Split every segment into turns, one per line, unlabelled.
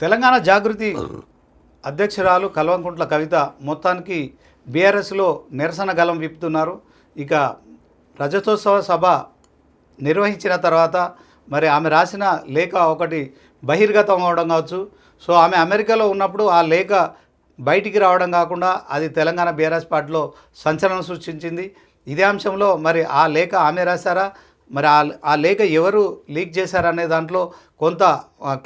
తెలంగాణ జాగృతి అధ్యక్షురాలు కల్వకుంట్ల కవిత మొత్తానికి బీఆర్ఎస్లో నిరసన గలం విప్పుతున్నారు. ఇక రజతోత్సవ సభ నిర్వహించిన తర్వాత మరి ఆమె రాసిన లేఖ ఒకటి బహిర్గతం అవడం కావచ్చు. సో ఆమె అమెరికాలో ఉన్నప్పుడు ఆ లేఖ బయటికి రావడం కాకుండా అది తెలంగాణ బీఆర్ఎస్ పార్టీలో సంచలనం సృష్టించింది. ఇదే అంశంలో మరి ఆ లేఖ ఆమె రాశారా, మరి ఆ లేఖ ఎవరు లీక్ చేశారనే దాంట్లో కొంత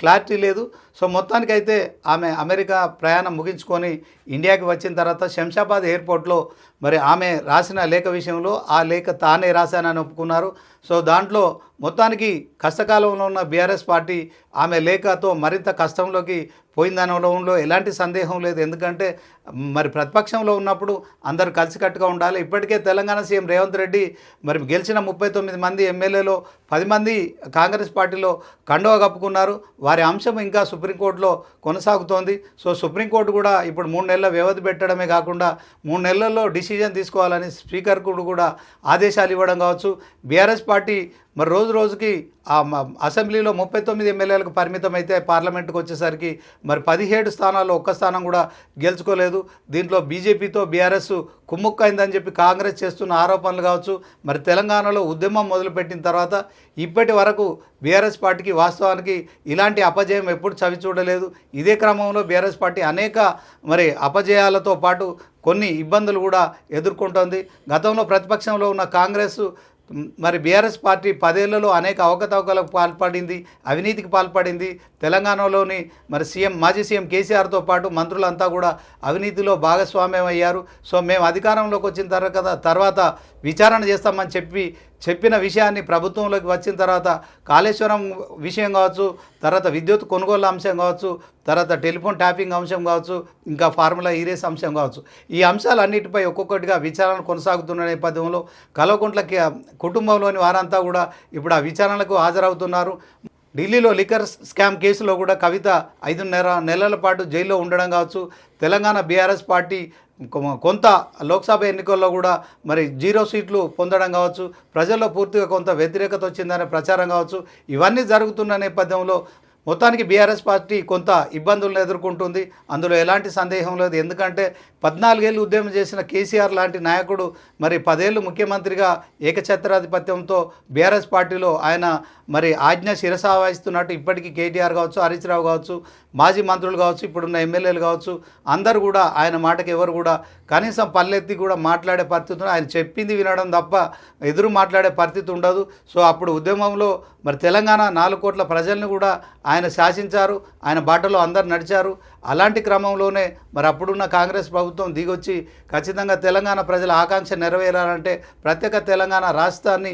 క్లారిటీ లేదు. సో మొత్తానికైతే ఆమె అమెరికా ప్రయాణం ముగించుకొని ఇండియాకి వచ్చిన తర్వాత శంషాబాద్ ఎయిర్పోర్ట్లో మరి ఆమె రాసిన లేఖ విషయంలో ఆ లేఖ తానే రాశానని ఒప్పుకున్నారు. సో దాంట్లో మొత్తానికి కష్టకాలంలో ఉన్న బీఆర్ఎస్ పార్టీ ఆమె లేఖతో మరింత కష్టంలోకి పోయిందనడంలో ఎలాంటి సందేహం లేదు. ఎందుకంటే మరి ప్రతిపక్షంలో ఉన్నప్పుడు అందరూ కలిసికట్టుగా ఉండాలి. ఇప్పటికే తెలంగాణ సీఎం రేవంత్ రెడ్డి మరి గెలిచిన 39 మంది ఎమ్మెల్యేలో 10 మంది కాంగ్రెస్ పార్టీలో కండువా కప్పుకున్నారు. వారి అంశం ఇంకా సుప్రీంకోర్టులో కొనసాగుతోంది. సో సుప్రీంకోర్టు కూడా ఇప్పుడు 3 నెలల వ్యవధి పెట్టడమే కాకుండా 3 నెలల్లో డిసిజన్ తీసుకోవాలని స్పీకర్కు కూడా ఆదేశాలు ఇవ్వడం కావచ్చు. బీఆర్ఎస్ పార్టీ మరి రోజు రోజుకి అసెంబ్లీలో 39 ఎమ్మెల్యేలకు పరిమితం అయితే పార్లమెంటుకు వచ్చేసరికి మరి 17 స్థానాల్లో ఒక్క స్థానం కూడా గెలుచుకోలేదు. దీంట్లో బీజేపీతో బీఆర్ఎస్ కుమ్ముక్కైందని చెప్పి కాంగ్రెస్ చేస్తున్న ఆరోపణలు కావచ్చు. మరి తెలంగాణలో ఉద్యమం మొదలుపెట్టిన తర్వాత ఇప్పటి వరకు బీఆర్ఎస్ పార్టీకి వాస్తవానికి ఇలాంటి అపజయం ఎప్పుడు చవి చూడలేదు. ఇదే క్రమంలో బీఆర్ఎస్ పార్టీ అనేక మరి అపజయాలతో పాటు కొన్ని ఇబ్బందులు కూడా ఎదుర్కొంటోంది. గతంలో ప్రతిపక్షంలో ఉన్న కాంగ్రెస్ మరి బీఆర్ఎస్ పార్టీ 10 ఏళ్లలో అనేక అవకతవకలకు పాల్పడింది, అవినీతికి పాల్పడింది. తెలంగాణలోని మరి మాజీ సీఎం కేసీఆర్తో పాటు మంత్రులంతా కూడా అవినీతిలో భాగస్వామ్యం అయ్యారు. సో మేము అధికారంలోకి వచ్చిన తర్వాత విచారణ చేస్తామని చెప్పిన విషయాన్ని ప్రభుత్వంలోకి వచ్చిన తర్వాత కాళేశ్వరం విషయం కావచ్చు, తర్వాత విద్యుత్ కొనుగోలు అంశం కావచ్చు, తర్వాత టెలిఫోన్ ట్యాపింగ్ అంశం కావచ్చు, ఇంకా ఫార్ములా ఈరేస్ అంశం కావచ్చు, ఈ అంశాలన్నిటిపై ఒక్కొక్కటిగా విచారణ కొనసాగుతున్న నేపథ్యంలో కల్వకుంట్ల కుటుంబంలోని వారంతా కూడా ఇప్పుడు ఆ విచారణకు హాజరవుతున్నారు. ఢిల్లీలో లిక్కర్ స్కామ్ కేసులో కూడా కవిత 5 నెలల పాటు జైల్లో ఉండడం కావచ్చు. తెలంగాణ బీఆర్ఎస్ పార్టీ కొంత లోక్సభ ఎన్నికల్లో కూడా మరి 0 సీట్లు పొందడం కావచ్చు, ప్రజల్లో పూర్తిగా కొంత వ్యతిరేకత వచ్చిందనే ప్రచారం కావచ్చు. ఇవన్నీ జరుగుతున్న నేపథ్యంలో మొత్తానికి బీఆర్ఎస్ పార్టీ కొంత ఇబ్బందులను ఎదుర్కొంటుంది. అందులో ఎలాంటి సందేహం లేదు. ఎందుకంటే 14 ఏళ్ళు ఉద్యమం చేసిన కేసీఆర్ లాంటి నాయకుడు మరి 10 ఏళ్ళు ముఖ్యమంత్రిగా ఏకఛత్రాధిపత్యంతో బీఆర్ఎస్ పార్టీలో ఆయన మరి ఆజ్ఞ శిరసావహిస్తున్నట్టు ఇప్పటికీ కేటీఆర్ కావచ్చు, హరీష్ రావు కావచ్చు, మాజీ మంత్రులు కావచ్చు, ఇప్పుడున్న ఎమ్మెల్యేలు కావచ్చు, అందరూ కూడా ఆయన మాటకి ఎవరు కూడా కనీసం పల్లెత్తి కూడా మాట్లాడే పరిస్థితి, ఆయన చెప్పింది వినడం తప్ప ఎదురు మాట్లాడే పరిస్థితి ఉండదు. సో అప్పుడు ఉద్యమంలో మరి తెలంగాణ 4 కోట్ల ప్రజల్ని కూడా ఆయన శాసించారు, ఆయన బాటలో అందరు నడిచారు. అలాంటి క్రమంలోనే మరి అప్పుడున్న కాంగ్రెస్ ప్రభుత్వం దిగొచ్చి ఖచ్చితంగా తెలంగాణ ప్రజల ఆకాంక్ష నెరవేరాలంటే ప్రత్యేక తెలంగాణ రాష్ట్రాన్ని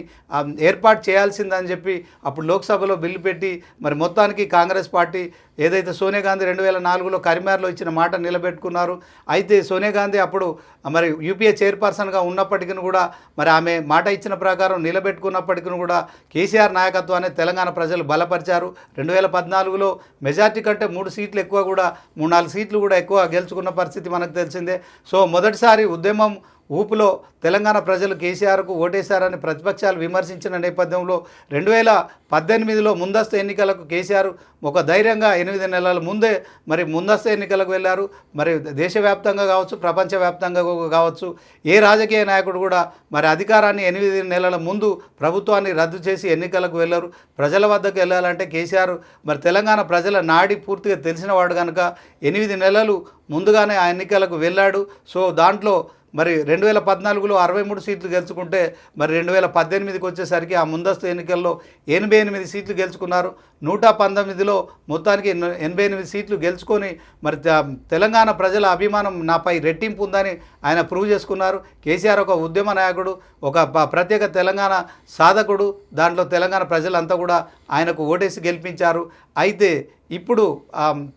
ఏర్పాటు చేయాల్సిందని చెప్పి అప్పుడు లోక్సభలో బిల్లు పెట్టి మరి మొత్తానికి కాంగ్రెస్ పార్టీ ఏదైతే సోనియా గాంధీ 2004లో కరీంనగర్లో ఇచ్చిన మాట నిలబెట్టుకున్నారు. అయితే సోనియా గాంధీ అప్పుడు మరి యూపీఏ చైర్పర్సన్గా ఉన్నప్పటికీ కూడా మరి ఆమె మాట ఇచ్చిన ప్రకారం నిలబెట్టుకున్నప్పటికీ కూడా కేసీఆర్ నాయకత్వాన్ని తెలంగాణ ప్రజలు బలపరిచారు. 2014లో మెజార్టీ కంటే 3 సీట్లు ఎక్కువ కూడా 3-4 సీట్లు కూడా ఎక్కువ గెలుచుకున్న పరిస్థితి మనకు తెలిసిందే. సో మొదటిసారి ఉద్యమం ఊపులో తెలంగాణ ప్రజలు కేసీఆర్కు ఓటేశారని ప్రతిపక్షాలు విమర్శించిన నేపథ్యంలో 2018లో ముందస్తు ఎన్నికలకు కేసీఆర్ ఒక ధైర్యంగా 8 నెలల ముందే మరి ముందస్తు ఎన్నికలకు వెళ్ళారు. మరి దేశవ్యాప్తంగా కావచ్చు, ప్రపంచవ్యాప్తంగా కావచ్చు, ఏ రాజకీయ నాయకుడు కూడా మరి అధికారాన్ని 8 నెలల ముందు ప్రభుత్వాన్ని రద్దు చేసి ఎన్నికలకు వెళ్ళరు. ప్రజల వద్దకు వెళ్ళాలంటే కేసీఆర్ మరి తెలంగాణ ప్రజల నాడి పూర్తిగా తెలిసిన వాడు కనుక 8 నెలలు ముందుగానే ఆ ఎన్నికలకు వెళ్ళాడు. సో దాంట్లో మరి 2014లో 63 సీట్లు గెలుచుకుంటే మరి 2018కి వచ్చేసరికి ఆ ముందస్తు ఎన్నికల్లో 88 సీట్లు గెలుచుకున్నారు. 119లో మొత్తానికి 88 సీట్లు గెలుచుకొని మరి తెలంగాణ ప్రజల అభిమానం నాపై రెట్టింపు ఉందని ఆయన ప్రూవ్ చేసుకున్నారు. కేసీఆర్ ఒక ఉద్యమ నాయకుడు, ఒక ప్రత్యేక తెలంగాణ సాధకుడు. దాంట్లో తెలంగాణ ప్రజలంతా కూడా ఆయనకు ఓటేసి గెలిపించారు. అయితే ఇప్పుడు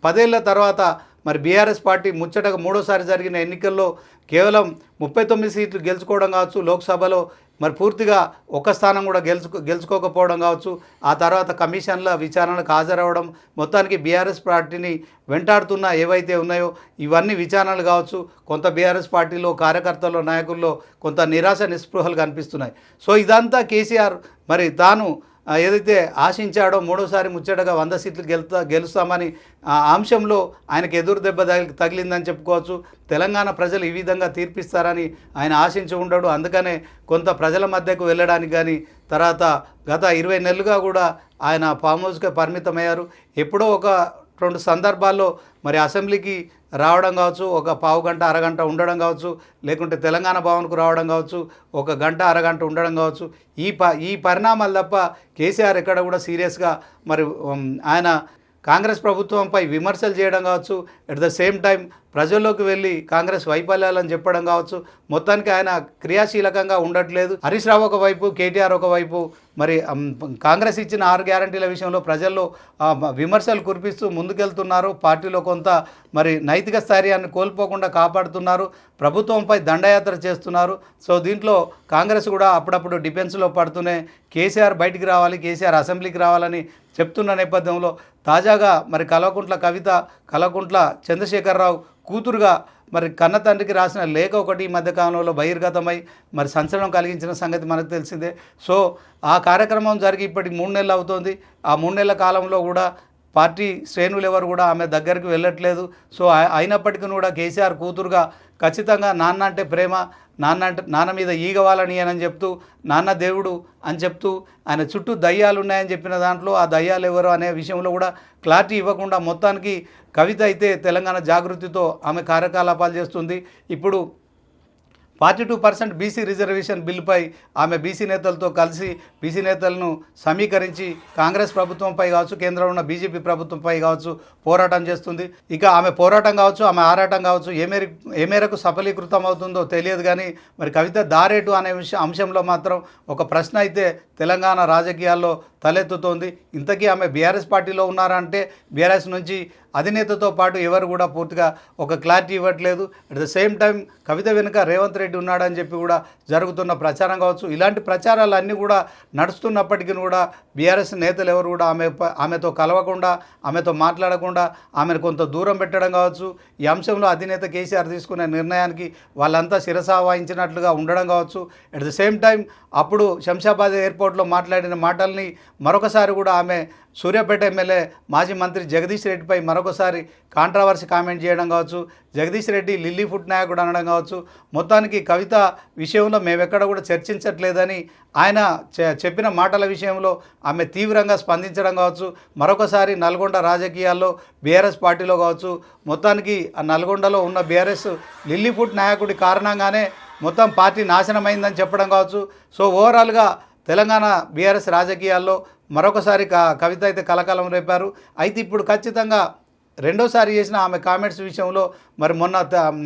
10 ఏళ్ల తర్వాత మరి బీఆర్ఎస్ పార్టీ ముచ్చటగా 3వసారి జరిగిన ఎన్నికల్లో కేవలం 39 సీట్లు గెలుచుకోవడం కావచ్చు, లోక్సభలో మరి పూర్తిగా ఒక్క స్థానం కూడా గెలుచుకోకపోవడం కావచ్చు, ఆ తర్వాత కమిషన్ల విచారణకు హాజరవ్వడం, మొత్తానికి బీఆర్ఎస్ పార్టీని వెంటాడుతున్న ఏవైతే ఉన్నాయో ఇవన్నీ విచారణలు కావచ్చు. కొంత బీఆర్ఎస్ పార్టీలో కార్యకర్తల్లో నాయకుల్లో కొంత నిరాశ నిస్పృహలు కనిపిస్తున్నాయి. సో ఇదంతా కేసీఆర్ మరి తాను ఏదైతే ఆశించాడో మూడోసారి ముచ్చటగా 100 సీట్లు గెలుస్తామని ఆ అంశంలో ఆయనకు ఎదురు దెబ్బ తగిలిందని చెప్పుకోవచ్చు. తెలంగాణ ప్రజలు ఈ విధంగా తీర్పిస్తారని ఆయన ఆశించి ఉండడు. అందుకనే కొంత ప్రజల మధ్యకు వెళ్ళడానికి కానీ తర్వాత గత 20 నెలలుగా కూడా ఆయన ఫామ్ హౌస్కే పరిమితమయ్యారు. ఎప్పుడో ఒక 2 సందర్భాల్లో మరి అసెంబ్లీకి రావడం కావచ్చు, ఒక పావు గంట అరగంట ఉండడం కావచ్చు, లేకుంటే తెలంగాణ భవన్కు రావడం కావచ్చు, ఒక గంట అరగంట ఉండడం కావచ్చు. ఈ పరిణామాలు తప్ప కేసీఆర్ ఎక్కడ కూడా సీరియస్గా మరి ఆయన కాంగ్రెస్ ప్రభుత్వంపై విమర్శలు చేయడం కావచ్చు, ఎట్ ద సేమ్ టైం ప్రజల్లోకి వెళ్ళి కాంగ్రెస్ వైఫల్యాలని చెప్పడం కావచ్చు. మొత్తానికి ఆయన క్రియాశీలకంగా ఉండట్లేదు. హరీష్ రావు ఒకవైపు, కేటీఆర్ ఒకవైపు మరి కాంగ్రెస్ ఇచ్చిన 6 గ్యారంటీల విషయంలో ప్రజల్లో విమర్శలు కురిపిస్తూ ముందుకెళ్తున్నారు. పార్టీలో కొంత మరి నైతిక స్థైర్యాన్ని కోల్పోకుండా కాపాడుతున్నారు. ప్రభుత్వంపై దండయాత్ర చేస్తున్నారు. సో దీంట్లో కాంగ్రెస్ కూడా అప్పుడప్పుడు డిఫెన్స్లో పడుతూనే కేసీఆర్ బయటికి రావాలి, కేసీఆర్ అసెంబ్లీకి రావాలని చెప్తున్న నేపథ్యంలో తాజాగా మరి కల్వకుంట్ల కవిత, కల్వకుంట్ల చంద్రశేఖరరావు కూతురుగా మరి కన్న తండ్రికి రాసిన లేఖ ఒకటి ఈ మధ్యకాలంలో బహిర్గతమై మరి సంచలనం కలిగించిన సంగతి మనకు తెలిసిందే. సో ఆ కార్యక్రమం జరిగి ఇప్పటికి 3 నెలలు అవుతోంది. ఆ 3 నెలల కాలంలో కూడా పార్టీ శ్రేణులు ఎవరు కూడా ఆమె దగ్గరికి వెళ్ళట్లేదు. సో అయినప్పటికీ కూడా కేసీఆర్ కూతురుగా ఖచ్చితంగా నాన్న అంటే ప్రేమ, నాన్న మీద ఈగవాలని అని చెప్తూ, నాన్న దేవుడు అని చెప్తూ ఆయన చుట్టూ దయ్యాలు ఉన్నాయని చెప్పిన దాంట్లో ఆ దయ్యాలు ఎవరు అనే విషయంలో కూడా క్లారిటీ ఇవ్వకుండా మొత్తానికి కవిత అయితే తెలంగాణ జాగృతితో ఆమె కార్యకలాపాలు చేస్తుంది. ఇప్పుడు 42% బీసీ రిజర్వేషన్ బిల్లుపై ఆమె బీసీ నేతలతో కలిసి బీసీ నేతలను సమీకరించి కాంగ్రెస్ ప్రభుత్వంపై కావచ్చు, కేంద్రంలో ఉన్న బీజేపీ ప్రభుత్వంపై కావచ్చు పోరాటం చేస్తుంది. ఇక ఆమె పోరాటం కావచ్చు, ఆమె ఆరాటం కావచ్చు ఏ మేరకు సఫలీకృతం అవుతుందో తెలియదు. కానీ మరి కవిత దారేటు అనే అంశంలో మాత్రం ఒక ప్రశ్న అయితే తెలంగాణ రాజకీయాల్లో తలెత్తుతోంది. ఇంతకీ ఆమె బీఆర్ఎస్ పార్టీలో ఉన్నారంటే బీఆర్ఎస్ నుంచి అధినేతతో పాటు ఎవరు కూడా పూర్తిగా ఒక క్లారిటీ ఇవ్వట్లేదు. అట్ ద సేమ్ టైం కవిత వెనుక రేవంత్ రెడ్డి ఉన్నాడని చెప్పి కూడా జరుగుతున్న ప్రచారం కావచ్చు. ఇలాంటి ప్రచారాలు అన్నీ కూడా నడుస్తున్నప్పటికీ కూడా బీఆర్ఎస్ నేతలు ఎవరు కూడా ఆమెతో కలవకుండా, ఆమెతో మాట్లాడకుండా ఆమెను కొంత దూరం పెట్టడం కావచ్చు. ఈ అంశంలో అధినేత కేసీఆర్ తీసుకునే నిర్ణయానికి వాళ్ళంతా శిరసా వాయించినట్లుగా ఉండడం కావచ్చు. అట్ ద సేమ్ టైం అప్పుడు శంషాబాద్ ఎయిర్పోర్ట్లో మాట్లాడిన మాటల్ని మరొకసారి కూడా ఆమె సూర్యాపేట ఎమ్మెల్యే మాజీ మంత్రి జగదీష్ రెడ్డిపై మరొకసారి కాంట్రవర్సీ కామెంట్ చేయడం కావచ్చు, జగదీష్ రెడ్డి లిల్లీ ఫుట్ నాయకుడు అనడం కావచ్చు. మొత్తానికి కవిత విషయంలో మేమెక్కడ కూడా చర్చించట్లేదని ఆయన చెప్పిన మాటల విషయంలో ఆమె తీవ్రంగా స్పందించడం కావచ్చు. మరొకసారి నల్గొండ రాజకీయాల్లో బీఆర్ఎస్ పార్టీలో కావచ్చు, మొత్తానికి ఆ నల్గొండలో ఉన్న బీఆర్ఎస్ లిల్లీ ఫుట్ నాయకుడి కారణంగానే మొత్తం పార్టీ నాశనమైందని చెప్పడం కావచ్చు. సో ఓవరాల్గా తెలంగాణ బీఆర్ఎస్ రాజకీయాల్లో మరొకసారి కవిత అయితే కలకాలం రేపారు. అయితే ఇప్పుడు ఖచ్చితంగా రెండోసారి చేసిన ఆమె కామెంట్స్ విషయంలో మరి మొన్న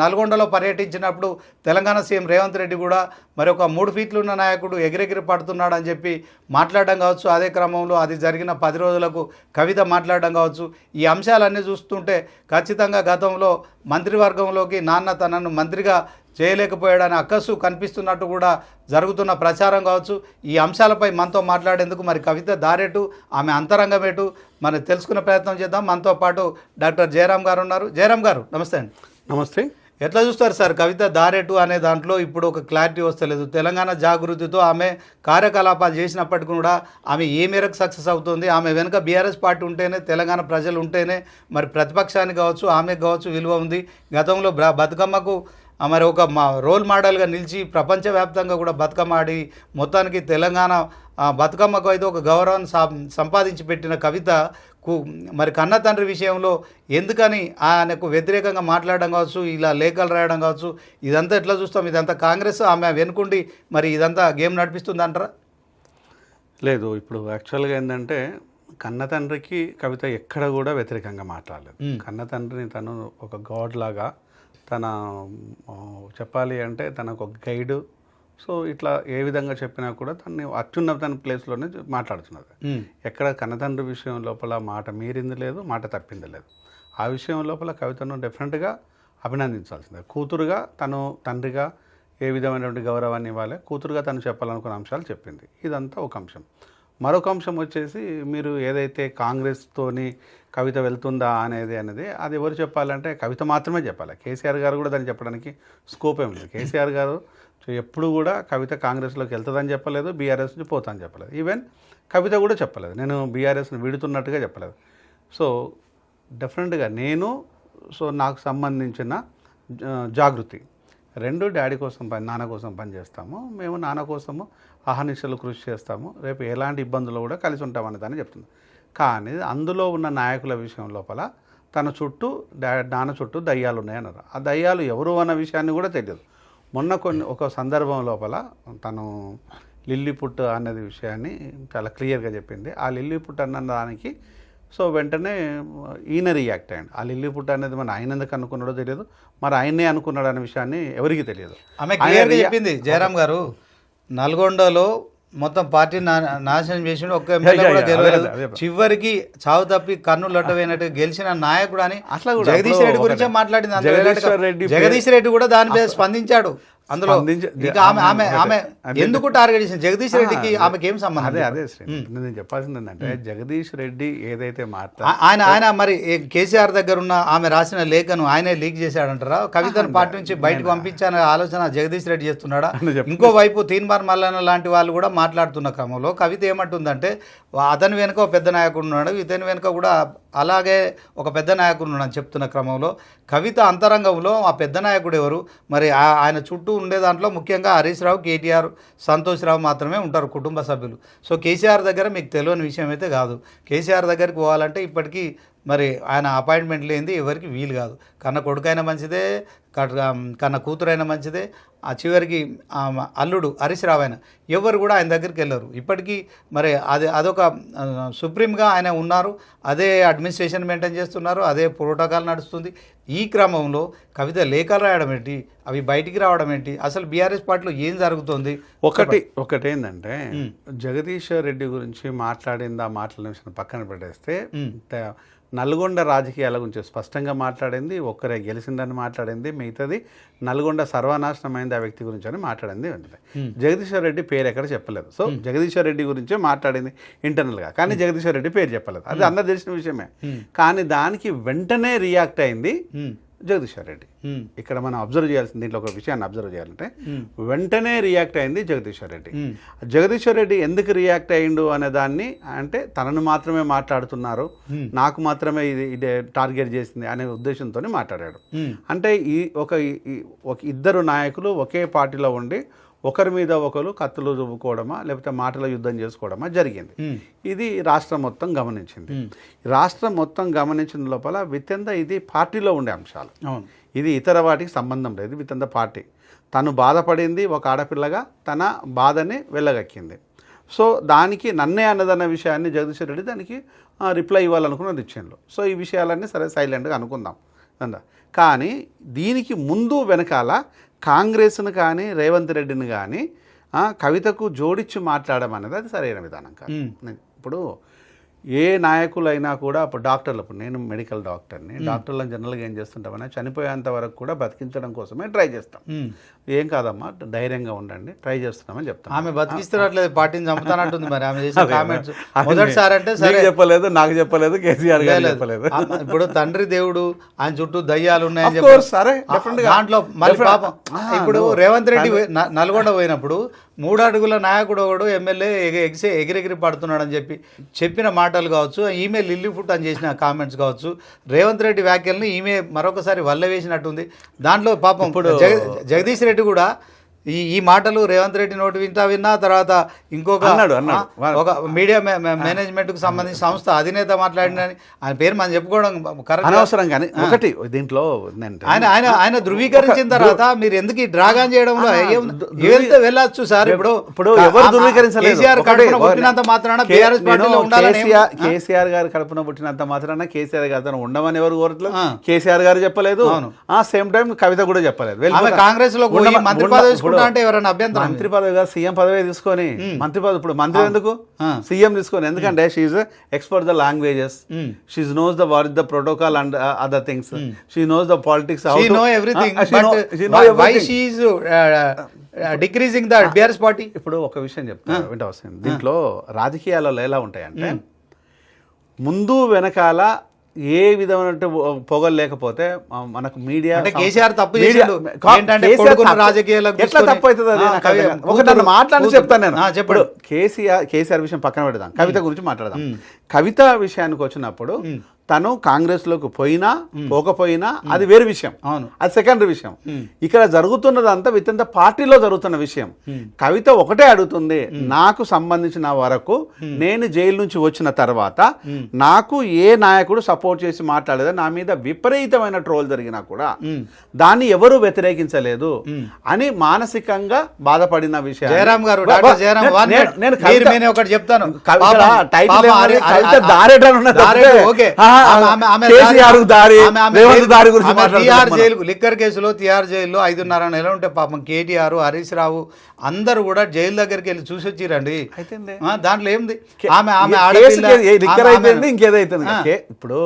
నల్గొండలో పర్యటించినప్పుడు తెలంగాణ సీఎం రేవంత్ రెడ్డి కూడా మరి ఒక 3 ఫీట్లు ఉన్న నాయకుడు ఎగిరెగిరి పడుతున్నాడు అని చెప్పి మాట్లాడడం కావచ్చు. అదే క్రమంలో అది జరిగిన 10 రోజులకు కవిత మాట్లాడడం కావచ్చు. ఈ అంశాలన్నీ చూస్తుంటే ఖచ్చితంగా గతంలో మంత్రివర్గంలోకి నాన్న తనను మంత్రిగా చేయలేకపోయాడని అక్కసు కనిపిస్తున్నట్టు కూడా జరుగుతున్న ప్రచారం కావచ్చు. ఈ అంశాలపై మనతో మాట్లాడేందుకు మరి కవిత దారేటు, ఆమె అంతరంగం ఏటు మనం తెలుసుకునే ప్రయత్నం చేద్దాం. మనతో పాటు డాక్టర్ జయరాం గారు ఉన్నారు. జయరాం గారు నమస్తే అండి.
నమస్తే.
ఎట్లా చూస్తారు సార్ కవిత దారేటు అనే దాంట్లో ఇప్పుడు ఒక క్లారిటీ వస్తలేదు. తెలంగాణ జాగృతితో ఆమె కార్యకలాపాలు చేసినప్పటికీ కూడా ఆమె ఏ మేరకు సక్సెస్ అవుతుంది? ఆమె వెనుక బీఆర్ఎస్ పార్టీ ఉంటేనే, తెలంగాణ ప్రజలు ఉంటేనే మరి ప్రతిపక్షానికి కావచ్చు, ఆమెకు కావచ్చు విలువ ఉంది. గతంలో బతుకమ్మకు మరి ఒక రోల్ మోడల్గా నిలిచి ప్రపంచవ్యాప్తంగా కూడా బతుకమ్మ ఆడి మొత్తానికి తెలంగాణ బతుకమ్మకు అయితే ఒక గౌరవాన్ని సంపాదించి పెట్టిన కవితకు మరి కన్న తండ్రి విషయంలో ఎందుకని ఆయనకు వ్యతిరేకంగా మాట్లాడడం కావచ్చు, ఇలా లేఖలు రాయడం కావచ్చు, ఇదంతా ఎట్లా చూస్తాం? ఇదంతా కాంగ్రెస్ ఆమె వెనుకుండి మరి ఇదంతా గేమ్ నడిపిస్తుంది అంటారా?
లేదు, ఇప్పుడు యాక్చువల్గా ఏంటంటే కన్న తండ్రికి కవిత ఎక్కడ కూడా వ్యతిరేకంగా మాట్లాడలేదు. కన్న తండ్రిని తను ఒక గాడ్ లాగా, తన చెప్పాలి అంటే తనకు ఒక గైడు. సో ఇట్లా ఏ విధంగా చెప్పినా కూడా తను అత్యున్నత ప్లేస్లోనే మాట్లాడుతున్నది. ఎక్కడ కన్నతండ్రి విషయం లోపల మాట మీరింది లేదు, మాట తప్పింది లేదు. ఆ విషయం లోపల కవితను డెఫినెట్గా అభినందించాల్సిందే. కూతురుగా తను తండ్రిగా ఏ విధమైనటువంటి గౌరవాన్ని ఇవ్వాలి, కూతురుగా తను చెప్పాలనుకున్న అంశాలు చెప్పింది. ఇదంతా ఒక అంశం. మరొక అంశం వచ్చేసి మీరు ఏదైతే కాంగ్రెస్తోని కవిత వెళ్తుందా అనేది అది ఎవరు చెప్పాలంటే కవిత మాత్రమే చెప్పాలి. కేసీఆర్ గారు కూడా దాన్ని చెప్పడానికి స్కోప్ ఏం లేదు. కేసీఆర్ గారు ఎప్పుడు కూడా కవిత కాంగ్రెస్లోకి వెళ్తుందని చెప్పలేదు, బీఆర్ఎస్ నుంచి పోతా అని చెప్పలేదు. ఈవెన్ కవిత కూడా చెప్పలేదు, నేను బీఆర్ఎస్ని వీడుతున్నట్టుగా చెప్పలేదు. సో డెఫినెట్గా నాకు సంబంధించిన జాగృతి రెండు డాడీ కోసం నాన్న కోసం పనిచేస్తాము, మేము నాన్న కోసము అహర్నిశలు కృషి చేస్తాము, రేపు ఎలాంటి ఇబ్బందులు కూడా కలిసి ఉంటామని దాన్ని చెప్తుంది. కానీ అందులో ఉన్న నాయకుల విషయం లోపల తన చుట్టూ నాన్న చుట్టూ దయ్యాలు ఉన్నాయన్నారు. ఆ దయ్యాలు ఎవరు అన్న విషయాన్ని కూడా తెలియదు. మొన్న ఒక సందర్భం లోపల తను లిల్లీపుట్ అనేది విషయాన్ని చాలా క్లియర్గా చెప్పింది. ఆ లిల్లీపుట్ అన్న దానికి సో వెంటనే ఈయన రియాక్ట్ అయ్యండి. ఆ లిల్లీపుట్ అనేది మన ఆయన ఎందుకు అనుకున్నాడో తెలియదు, మరి ఆయనే అనుకున్నాడు అనే విషయాన్ని ఎవరికి తెలియదు.
ఆమె క్లియర్గా చెప్పింది జయరామ్ గారు, నల్గొండలో మొత్తం పార్టీ నాశనం చేసిండు, ఒక్క ఎమ్మెల్యే కూడా గెలవలేదు, చివరికి చావు తప్పి కన్ను లొట్టపోయినట్టు గెలిచిన నాయకుడు అని
అట్లా
జగదీష్ రెడ్డి గురించే మాట్లాడింది. జగదీష్ రెడ్డి కూడా దాని మీద స్పందించాడు. అందులో ఆమె ఎందుకు టార్గెట్ చేసింది జగదీష్ రెడ్డికి, ఆమెకి ఏం సంబంధం?
అదే నేను చెప్పాల్సింది ఏంటంటే జగదీష్ రెడ్డి ఏదైతే
ఆయన మరి కేసీఆర్ దగ్గర ఉన్న ఆమె రాసిన లేఖను ఆయనే లీక్ చేశాడంటారా? కవితను పార్టీ నుంచి బయటకు పంపించాలనే ఆలోచన జగదీష్ రెడ్డి చేస్తున్నాడా? ఇంకోవైపు తీన్మార్ మల్లన్న లాంటి వాళ్ళు కూడా మాట్లాడుతున్న క్రమంలో కవిత ఏమంటుందంటే అతని వెనుక ఒక పెద్ద నాయకుడు ఉన్నాడు, ఇతని వెనుక కూడా అలాగే ఒక పెద్ద నాయకుడు ఉన్నాడని చెప్తున్న క్రమంలో కవిత అంతరంగంలో ఆ పెద్ద నాయకుడు ఎవరు, మరి ఆయన చుట్టూ ఉండే దాంట్లో ముఖ్యంగా హరీష్ రావు, కేటీఆర్, సంతోష్ రావు మాత్రమే ఉంటారు కుటుంబ సభ్యులు. సో కేసీఆర్ దగ్గర మీకు తెలియని విషయం అయితే కాదు. కేసీఆర్ దగ్గరికి పోవాలంటే ఇప్పటికీ మరి ఆయన అపాయింట్మెంట్ లేనిది ఎవరికి వీలు కాదు. కన్న కొడుకైనా మంచిదే, కన్న కూతురైనా మంచిదే, ఆ చివరికి అల్లుడు హరీష్ రావు అయినా ఎవరు కూడా ఆయన దగ్గరికి వెళ్ళరు. ఇప్పటికీ మరి అదొక సుప్రీంగా ఆయన ఉన్నారు, అదే అడ్మినిస్ట్రేషన్ మెయింటైన్ చేస్తున్నారు, అదే ప్రోటోకాల్ నడుస్తుంది. ఈ క్రమంలో కవిత లేఖలు రాయడం ఏంటి, అవి బయటికి రావడం ఏంటి, అసలు బీఆర్ఎస్ పార్టీలో ఏం జరుగుతుంది?
ఒకటేందంటే జగదీష్ రెడ్డి గురించి మాట్లాడిన విషయం పక్కన పెట్టేస్తే నల్గొండ రాజకీయాల గురించి స్పష్టంగా మాట్లాడింది, ఒక్కరే గెలిచిందని మాట్లాడింది, మిగతాది నల్గొండ సర్వనాశనం అయింది ఆ వ్యక్తి గురించి అని మాట్లాడింది. జగదీశ్వర్ రెడ్డి పేరు ఎక్కడ చెప్పలేదు. సో జగదీశ్వర్ రెడ్డి గురించే మాట్లాడింది ఇంటర్నల్గా, కానీ జగదీశ్వర్ రెడ్డి పేరు చెప్పలేదు. అది అందరు తెలిసిన విషయమే. కానీ దానికి వెంటనే రియాక్ట్ అయింది జగదీశ్వర్ రెడ్డి. ఇక్కడ మనం అబ్జర్వ్ చేయాల్సింది, దీంట్లో ఒక విషయాన్ని అబ్జర్వ్ చేయాలంటే వెంటనే రియాక్ట్ అయింది జగదీశ్వర్ రెడ్డి. జగదీశ్వర్ రెడ్డి ఎందుకు రియాక్ట్ అయ్యిండు అనే దాన్ని, అంటే తనను మాత్రమే మాట్లాడుతున్నారు, నాకు మాత్రమే ఇది టార్గెట్ చేసింది అనే ఉద్దేశంతో మాట్లాడాడు. అంటే ఒక ఇద్దరు నాయకులు ఒకే పార్టీలో ఉండి ఒకరి మీద ఒకరు కత్తులు దువ్వుకోవడమా లేకపోతే మాటల యుద్ధం చేసుకోవడమా జరిగింది. ఇది రాష్ట్రం మొత్తం గమనించింది. రాష్ట్రం మొత్తం గమనించిన లోపల వితంద ఇది పార్టీలో ఉండే అంశాలు, ఇది ఇతర వాటికి సంబంధం లేదు. వితంద పార్టీ తను బాధపడింది, ఒక ఆడపిల్లగా తన బాధని వెళ్ళగక్కింది. సో దానికి నన్నే అన్నదన్న విషయాన్ని జగదీశ్వర్ రెడ్డి దానికి రిప్లై ఇవ్వాలనుకున్నది ఇచ్చిండు. సో ఈ విషయాలన్నీ సరే సైలెంట్గా అనుకుందాం. కానీ దీనికి ముందు వెనకాల కాంగ్రెస్ను కానీ రేవంత్ రెడ్డిని కానీ కవితకు జోడించి మాట్లాడడం అనేది అది సరైన విధానం కాదు. ఇప్పుడు ఏ నాయకులైనా కూడా, ఇప్పుడు డాక్టర్లు, ఇప్పుడు నేను మెడికల్ డాక్టర్ని, డాక్టర్లను జనరల్గా ఏం చేస్తుంటామని చనిపోయేంత వరకు కూడా బతికించడం కోసమే ట్రై చేస్తాం. ఏం కాదమ్మా, ధైర్యంగా ఉండండి, ట్రై చేస్తున్నామని చెప్తాం.
ఆమె బతికిస్తున్నట్లేదు, పార్టీని చంపుతానంటుంది. మరి ఆమె చేసిన కామెంట్స్ మొదటిసారి అంటే సరే
చెప్పలేదు, నాకు చెప్పలేదు, కేసీఆర్ గారు చెప్పలేదు.
ఇప్పుడు తండ్రి దేవుడు ఆయన చుట్టూ దయ్యాలు ఉన్నాయని
సరే
దాంట్లో మళ్ళీ పాపం ఇప్పుడు రేవంత్ రెడ్డి నల్గొండ పోయినప్పుడు 3 అడుగుల నాయకుడు ఒకడు ఎమ్మెల్యే ఎగిరెగిరి పడుతున్నాడని చెప్పిన మాటలు కావచ్చు, ఈమె లిల్లీపుట్ అని చేసిన కామెంట్స్ కావచ్చు, రేవంత్ రెడ్డి వ్యాఖ్యలను ఈమె మరొకసారి వల్ల వేసినట్టుంది. దాంట్లో పాపం ఇప్పుడు జగదీష్ రెడ్డి కూడా ఈ మాటలు రేవంత్ రెడ్డి నోటి విన్నా తర్వాత ఇంకొక ఒక మీడియా మేనేజ్మెంట్కు సంబంధించిన సంస్థ అధినేత మాట్లాడినని ఆయన పేరు మనం చెప్పుకోవడం
అనవసరం. కానీ ఒకటి దీంట్లో
ఆయన ధృవీకరించిన తర్వాత మీరు ఎందుకు ఈ డ్రాగన్ చేయడంలో వెళ్ళొచ్చు సార్. ఇప్పుడు
ఎవరు ధృవీకరించలేదు,
కేసీఆర్ కడుపున పుట్టినంత మాత్రాన బీఆర్ఎస్ పార్టీలో ఉండాలని,
కేసీఆర్ గారు కడుపున పుట్టినంత మాత్రాన కేసీఆర్ గారితో ఉండమని ఎవరు కోరట్లేదు. కేసీఆర్ గారు చెప్పలేదు, సేమ్ టైం కవిత కూడా చెప్పలేదు.
కాంగ్రెస్ లో మంత్రి పదవి అంటే ఎవరైనా అభ్యంతరం?
మంత్రి పదవి సీఎం పదవి తీసుకొని మంత్రి పదవి, ఇప్పుడు మంత్రి ఎందుకు సీఎం తీసుకొని, ఎందుకంటే she's expert the languages, she knows the what is the protocol and other things, she knows the politics,
decreasing the BRS party.
ఇప్పుడు ఒక విషయం చెప్తా వింటవస్తుంది, దీంట్లో రాజకీయాలలో ఎలా ఉంటాయంటే ముందు వెనకాల ఏ విధమైన పొగలు లేకపోతే మనకు మీడియా
అంటే కేసీఆర్ తప్పు
మీడియా-
చేసిండు. ఏంటంటే
కేసీఆర్
కొడుకును
తప్పు-
రాజకీయాలకు
ఎట్లా
తీసుకొని-
తప్పు అవుతుంది అది
ఆ,
నాకు
కవి-
అర్థం కాదు.
కూతురు-
నన్ను మాట్లాడి
కూతురు-
చెప్తాను నేను.
చెప్పండి.
ఇప్పుడు కేసీఆర్ విషయం పక్కన పెడదాం, కవిత గురించి మాట్లాడదాం. కవిత విషయానికి వచ్చినప్పుడు తను కాంగ్రెస్ లోకి పోయినా పోకపోయినా అది వేరు విషయం,
అవును.
అది సెకండరీ విషయం. ఇక్కడ జరుగుతున్నదంతా విత్ ఇన్ ద పార్టీలో జరుగుతున్న విషయం. కవిత ఒకటే అడుగుతుంది, నాకు సంబంధించిన వరకు నేను జైలు నుంచి వచ్చిన తర్వాత నాకు ఏ నాయకుడు సపోర్ట్ చేసి మాట్లాడేదా, నా మీద విపరీతమైన ట్రోల్ జరిగినా కూడా దాన్ని ఎవరు వ్యతిరేకించలేదు అని మానసికంగా బాధపడిన విషయం.
జయరాం గారు, డాక్టర్ జయరాం, నేను ఒకటి చెప్తాను. లిక్కర్ కేసులో తిహార్ జైల్లో 5.5 నెలలు ఉంటే పాపం కేటీఆర్, హరీష్ రావు అందరూ కూడా జైలు దగ్గరికి వెళ్ళి చూసి వచ్చిరండి. దాంట్లో ఏంది, ఆమె
ఇంకేదైతుంది. ఇప్పుడు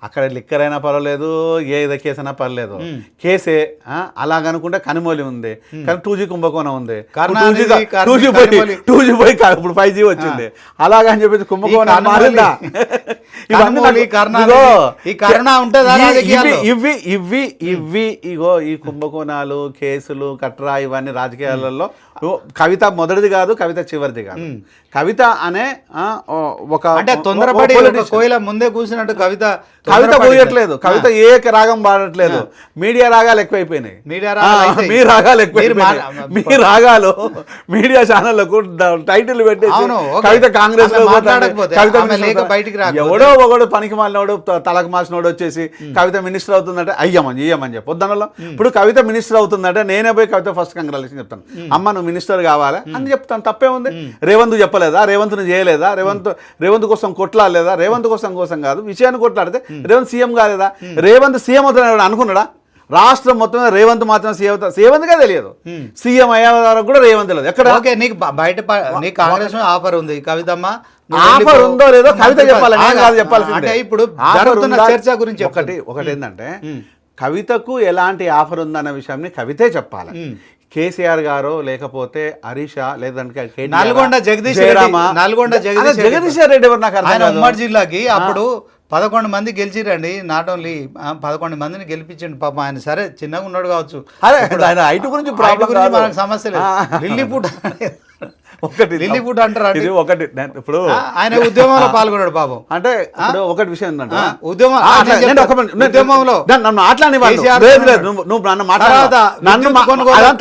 అక్కడ లిక్కర్ అయినా పర్వాలేదు, ఏదో కేసు అయినా పర్లేదు, కేసే అలాగనుకుంటే కనిమోలి ఉంది, కానీ 2G కుంభకోణం ఉంది, 2G పోయి ఇప్పుడు 5G వచ్చింది, అలాగని చెప్పేసి కుంభకోణం మారిందా? ఇగో ఈ కుంభకోణాలు, కేసులు, కట్రా ఇవన్నీ రాజకీయాలలో కవిత మొదటిది కాదు, కవిత చివరిది కాదు. కవిత అనే ఒక
అంటే తొందరపడి కోయిల ముందే కూర్చున్నట్టు కవిత
కూయట్లేదు, కవిత ఏ రాగం పాడట్లేదు, మీడియా రాగాలు ఎక్కువైపోయినాయి. మీ రాగాలు ఎక్కువైపోయినాయి, మీ రాగాలు మీడియా ఛానళ్లకు టైటిల్ పెట్టేసి కవిత కాంగ్రెస్ లో ఎవడో ఒకడు పనికి మాలినోడు తలకు మాసినోడు వచ్చేసి కవిత మినిస్టర్ అవుతుందంటే ఇయ్యమని చెప్పి వద్దనలో. ఇప్పుడు కవిత మినిస్టర్ అవుతుందంటే నేనే పోయి కవిత ఫస్ట్ కంగ్రాచులేషన్ చెప్తాను, అమ్మ నువ్వు మినిస్టర్ కావాలా అని చెప్తాను, తప్పే ఉంది. రేవంత్ చెప్పలేదా, రేవంత్ను చేయలేదా, రేవంత్ కోసం కొట్లాడలేదా? రేవంత్ కోసం కాదు, విషయాన్ని కొట్లాడితే రేవంత్ సీఎం కాలేదా? రేవంత్ సీఎం అవుతున్నాడు అనుకున్నాడా? రాష్ట్రం మొత్తం రేవంత్ మాత్రం రేవంత్గా తెలియదు, సీఎం అయ్యే వరకు కూడా రేవంత్ లేదు. ఎక్కడ
బయట కాంగ్రెస్ ఆఫర్ ఉంది, కవితమ్మ
ఆఫర్ ఉందో లేదో కవిత చెప్పాలి, నేను కాదు చెప్పాల్సిందే.
ఇప్పుడు చర్చ గురించి
ఒకటి ఏంటంటే కవితకు ఎలాంటి ఆఫర్ ఉందన్న విషయాన్ని కవితే చెప్పాలి. కేసీఆర్ గారు లేకపోతే హరీషా లేదంటే
నల్గొండ జగదీష్
రెడ్డి ఎవరు నాకు
ఆయన ఉమ్మడి జిల్లాకి అప్పుడు 11 మంది గెలిచిరండి. నాట్ ఓన్లీ 11 మందిని గెలిపించండి పాపం. ఆయన సరే చిన్నగా ఉన్నాడు కావచ్చు,
ఆయన హైట్ గురించి
మనకు సమస్య లేదు. లిల్లీపుట్ లిల్లీపుట్ అంటారు
ఒకటి. ఇప్పుడు
ఆయన ఉద్యమంలో పాల్గొన్నాడు పాపం.
అంటే ఒకటి విషయం ఏంటంటే
ఉద్యమంలో
నన్ను మాట్లాడి నువ్వు నన్ను మాట్లాడతా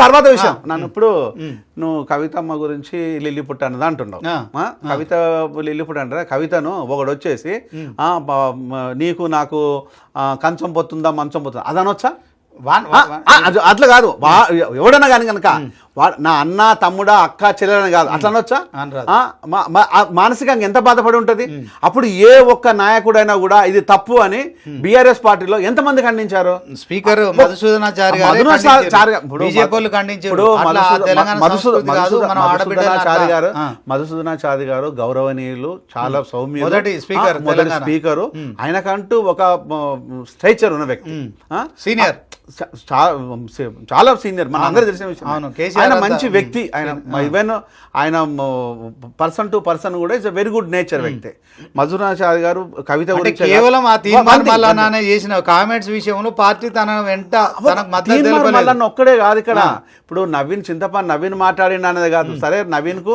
తర్వాత విషయం. నన్ను ఇప్పుడు నువ్వు కవితమ్మ గురించి లిల్లీపుట్ అన్నది అంటున్నావు. కవిత లిల్లీపుట్ అంటారా? కవితను ఒకడు వచ్చేసి నీకు నాకు కంచం పోతుందా మంచం పోతుందా అదనొచ్చా? అట్లా కాదు, ఎవడన్నా కానీ కనుక నా అన్న తమ్ముడా అక్క చెల్లెలని కాదు అట్లా అనొచ్చా? మానసికంగా ఎంత బాధపడి ఉంటుంది. అప్పుడు ఏ ఒక్క నాయకుడైనా కూడా ఇది తప్పు అని బీఆర్ఎస్ పార్టీలో ఎంతమంది ఖండించారు?
స్పీకర్ మధుసూదనాచారి
గారు గౌరవనీయులు, చాలా సౌమ్యులు, మొదటి స్పీకరు, ఆయనకంటూ ఒక స్ట్రైచర్ ఉన్న వ్యక్తి,
సీనియర్,
చాలా సీనియర్, మన అందరూ తెలిసిన విషయం. ఆయన మంచి వ్యక్తి, ఆయన ఈవెన్ ఆయన పర్సన్ టు పర్సన్ కూడా ఇట్స్ వెరీ గుడ్ నేచర్ వ్యక్తి. మధురాచారి గారు కవిత గురించి
కేవలం చేసిన కామెంట్స్ విషయంలో పార్టీ తన వెంట
ఒక్కడే కాదు ఇక్కడ. ఇప్పుడు నవీన్ మాట్లాడినా అనేది కాదు, సరే నవీన్ కు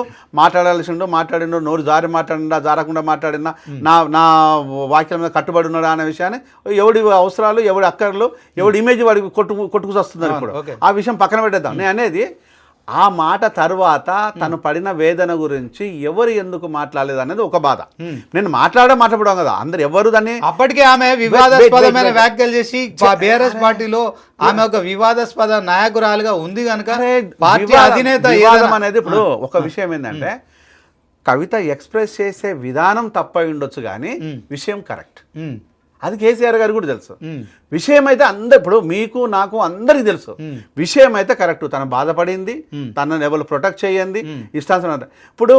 మాట్లాడిండు, నోరు జారకుండా మాట్లాడినా, నా వాక్యాల మీద కట్టుబడి ఉన్నాడా అనే విషయాన్ని ఎవడి అవసరాలు, ఎవడి అక్కర్లు, ఎవడి ఇమేజ్ వాడికి కొట్టుకు వస్తున్నారు. ఇప్పుడు ఆ విషయం పక్కన పెట్టేద్దాం. నేను అనేది ఆ మాట తర్వాత తను పడిన వేదన గురించి ఎవరు ఎందుకు మాట్లాడలేదు అనేది ఒక బాధ. నేను మాట్లాడడం కదా, అందరు ఎవరు దాన్ని
అప్పటికే ఆమె వివాదాస్పదమైన వ్యాఖ్యలు చేసి బీఆర్ఎస్ పార్టీలో ఆమె ఒక వివాదాస్పద నాయకురాలుగా ఉంది కనుక పార్టీ అధినేత
అనేది. ఇప్పుడు ఒక విషయం ఏంటంటే కవిత ఎక్స్ప్రెస్ చేసే విధానం తప్పై ఉండొచ్చు కానీ విషయం కరెక్ట్, అది కేసీఆర్ గారు కూడా తెలుసు. విషయం అయితే ఇప్పుడు మీకు నాకు అందరికి తెలుసు, విషయం అయితే కరెక్ట్. తను బాధపడింది, తనను ఎవరు ప్రొటెక్ట్ చేయండి ఇష్టాల్సిన. ఇప్పుడు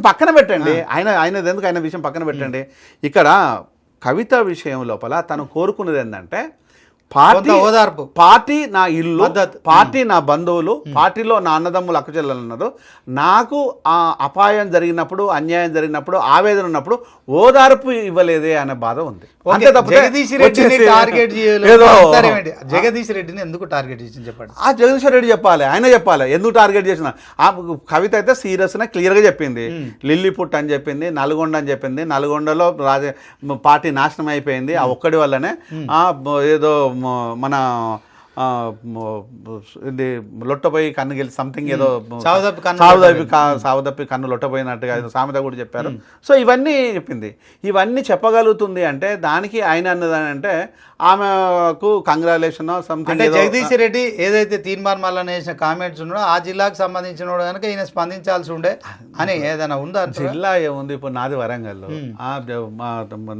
పక్కన పెట్టండి, ఆయన ఎందుకు ఆయన విషయం పక్కన పెట్టండి. ఇక్కడ కవిత విషయం లోపల తను కోరుకున్నది ఏంటంటే పార్టీ
ఓదార్పు,
పార్టీ నా ఇల్లు,
మద్దతు.
పార్టీ నా బంధువులు, పార్టీలో నా అన్నదమ్ములు అక్కచెల్లెలు ఉన్నారు. నాకు ఆ అపాయం జరిగినప్పుడు, అన్యాయం జరిగినప్పుడు, ఆవేదన ఉన్నప్పుడు ఓదార్పు ఇవ్వలేదే అనే బాధ ఉంది. అంతే తప్పితే
జగదీష్ రెడ్డిని
వచ్చేసి
టార్గెట్
ఏదో
జగదీష్ రెడ్డిని ఎందుకు టార్గెట్ చేసి చెప్పండి.
ఆ జగదీశ్వర్ రెడ్డి చెప్పాలి, ఆయన చెప్పాలి ఎందుకు టార్గెట్ చేసిన. ఆ కవిత అయితే సీరియస్గా క్లియర్గా చెప్పింది. లిల్లీపుట్ అని చెప్పింది, నల్గొండ అని చెప్పింది. నల్గొండలో పార్టీ నాశనం అయిపోయింది ఆ ఒక్కడి వల్లనే. ఏదో మన ఇది లొట్టపోయి కన్ను గెలిచి సంథింగ్ ఏదో సావదప్పి కన్ను లొట్టపోయినట్టుగా సామెత కూడా చెప్పారు. సో ఇవన్నీ చెప్పింది. ఇవన్నీ చెప్పగలుగుతుంది అంటే దానికి ఆయన అన్నదానంటే ఆమెకు కంగ్రాచులేషన్ సంథింగ్.
జగదీష్ రెడ్డి ఏదైతే తీర్మాన్ మల్లన్న చేసిన కామెంట్స్ ఉన్నాడో ఆ జిల్లాకు సంబంధించిన కనుక ఈయన స్పందించాల్సి ఉండే అని ఏదైనా ఉందా?
జిల్లా ఏముంది, ఇప్పుడు నాది వరంగల్,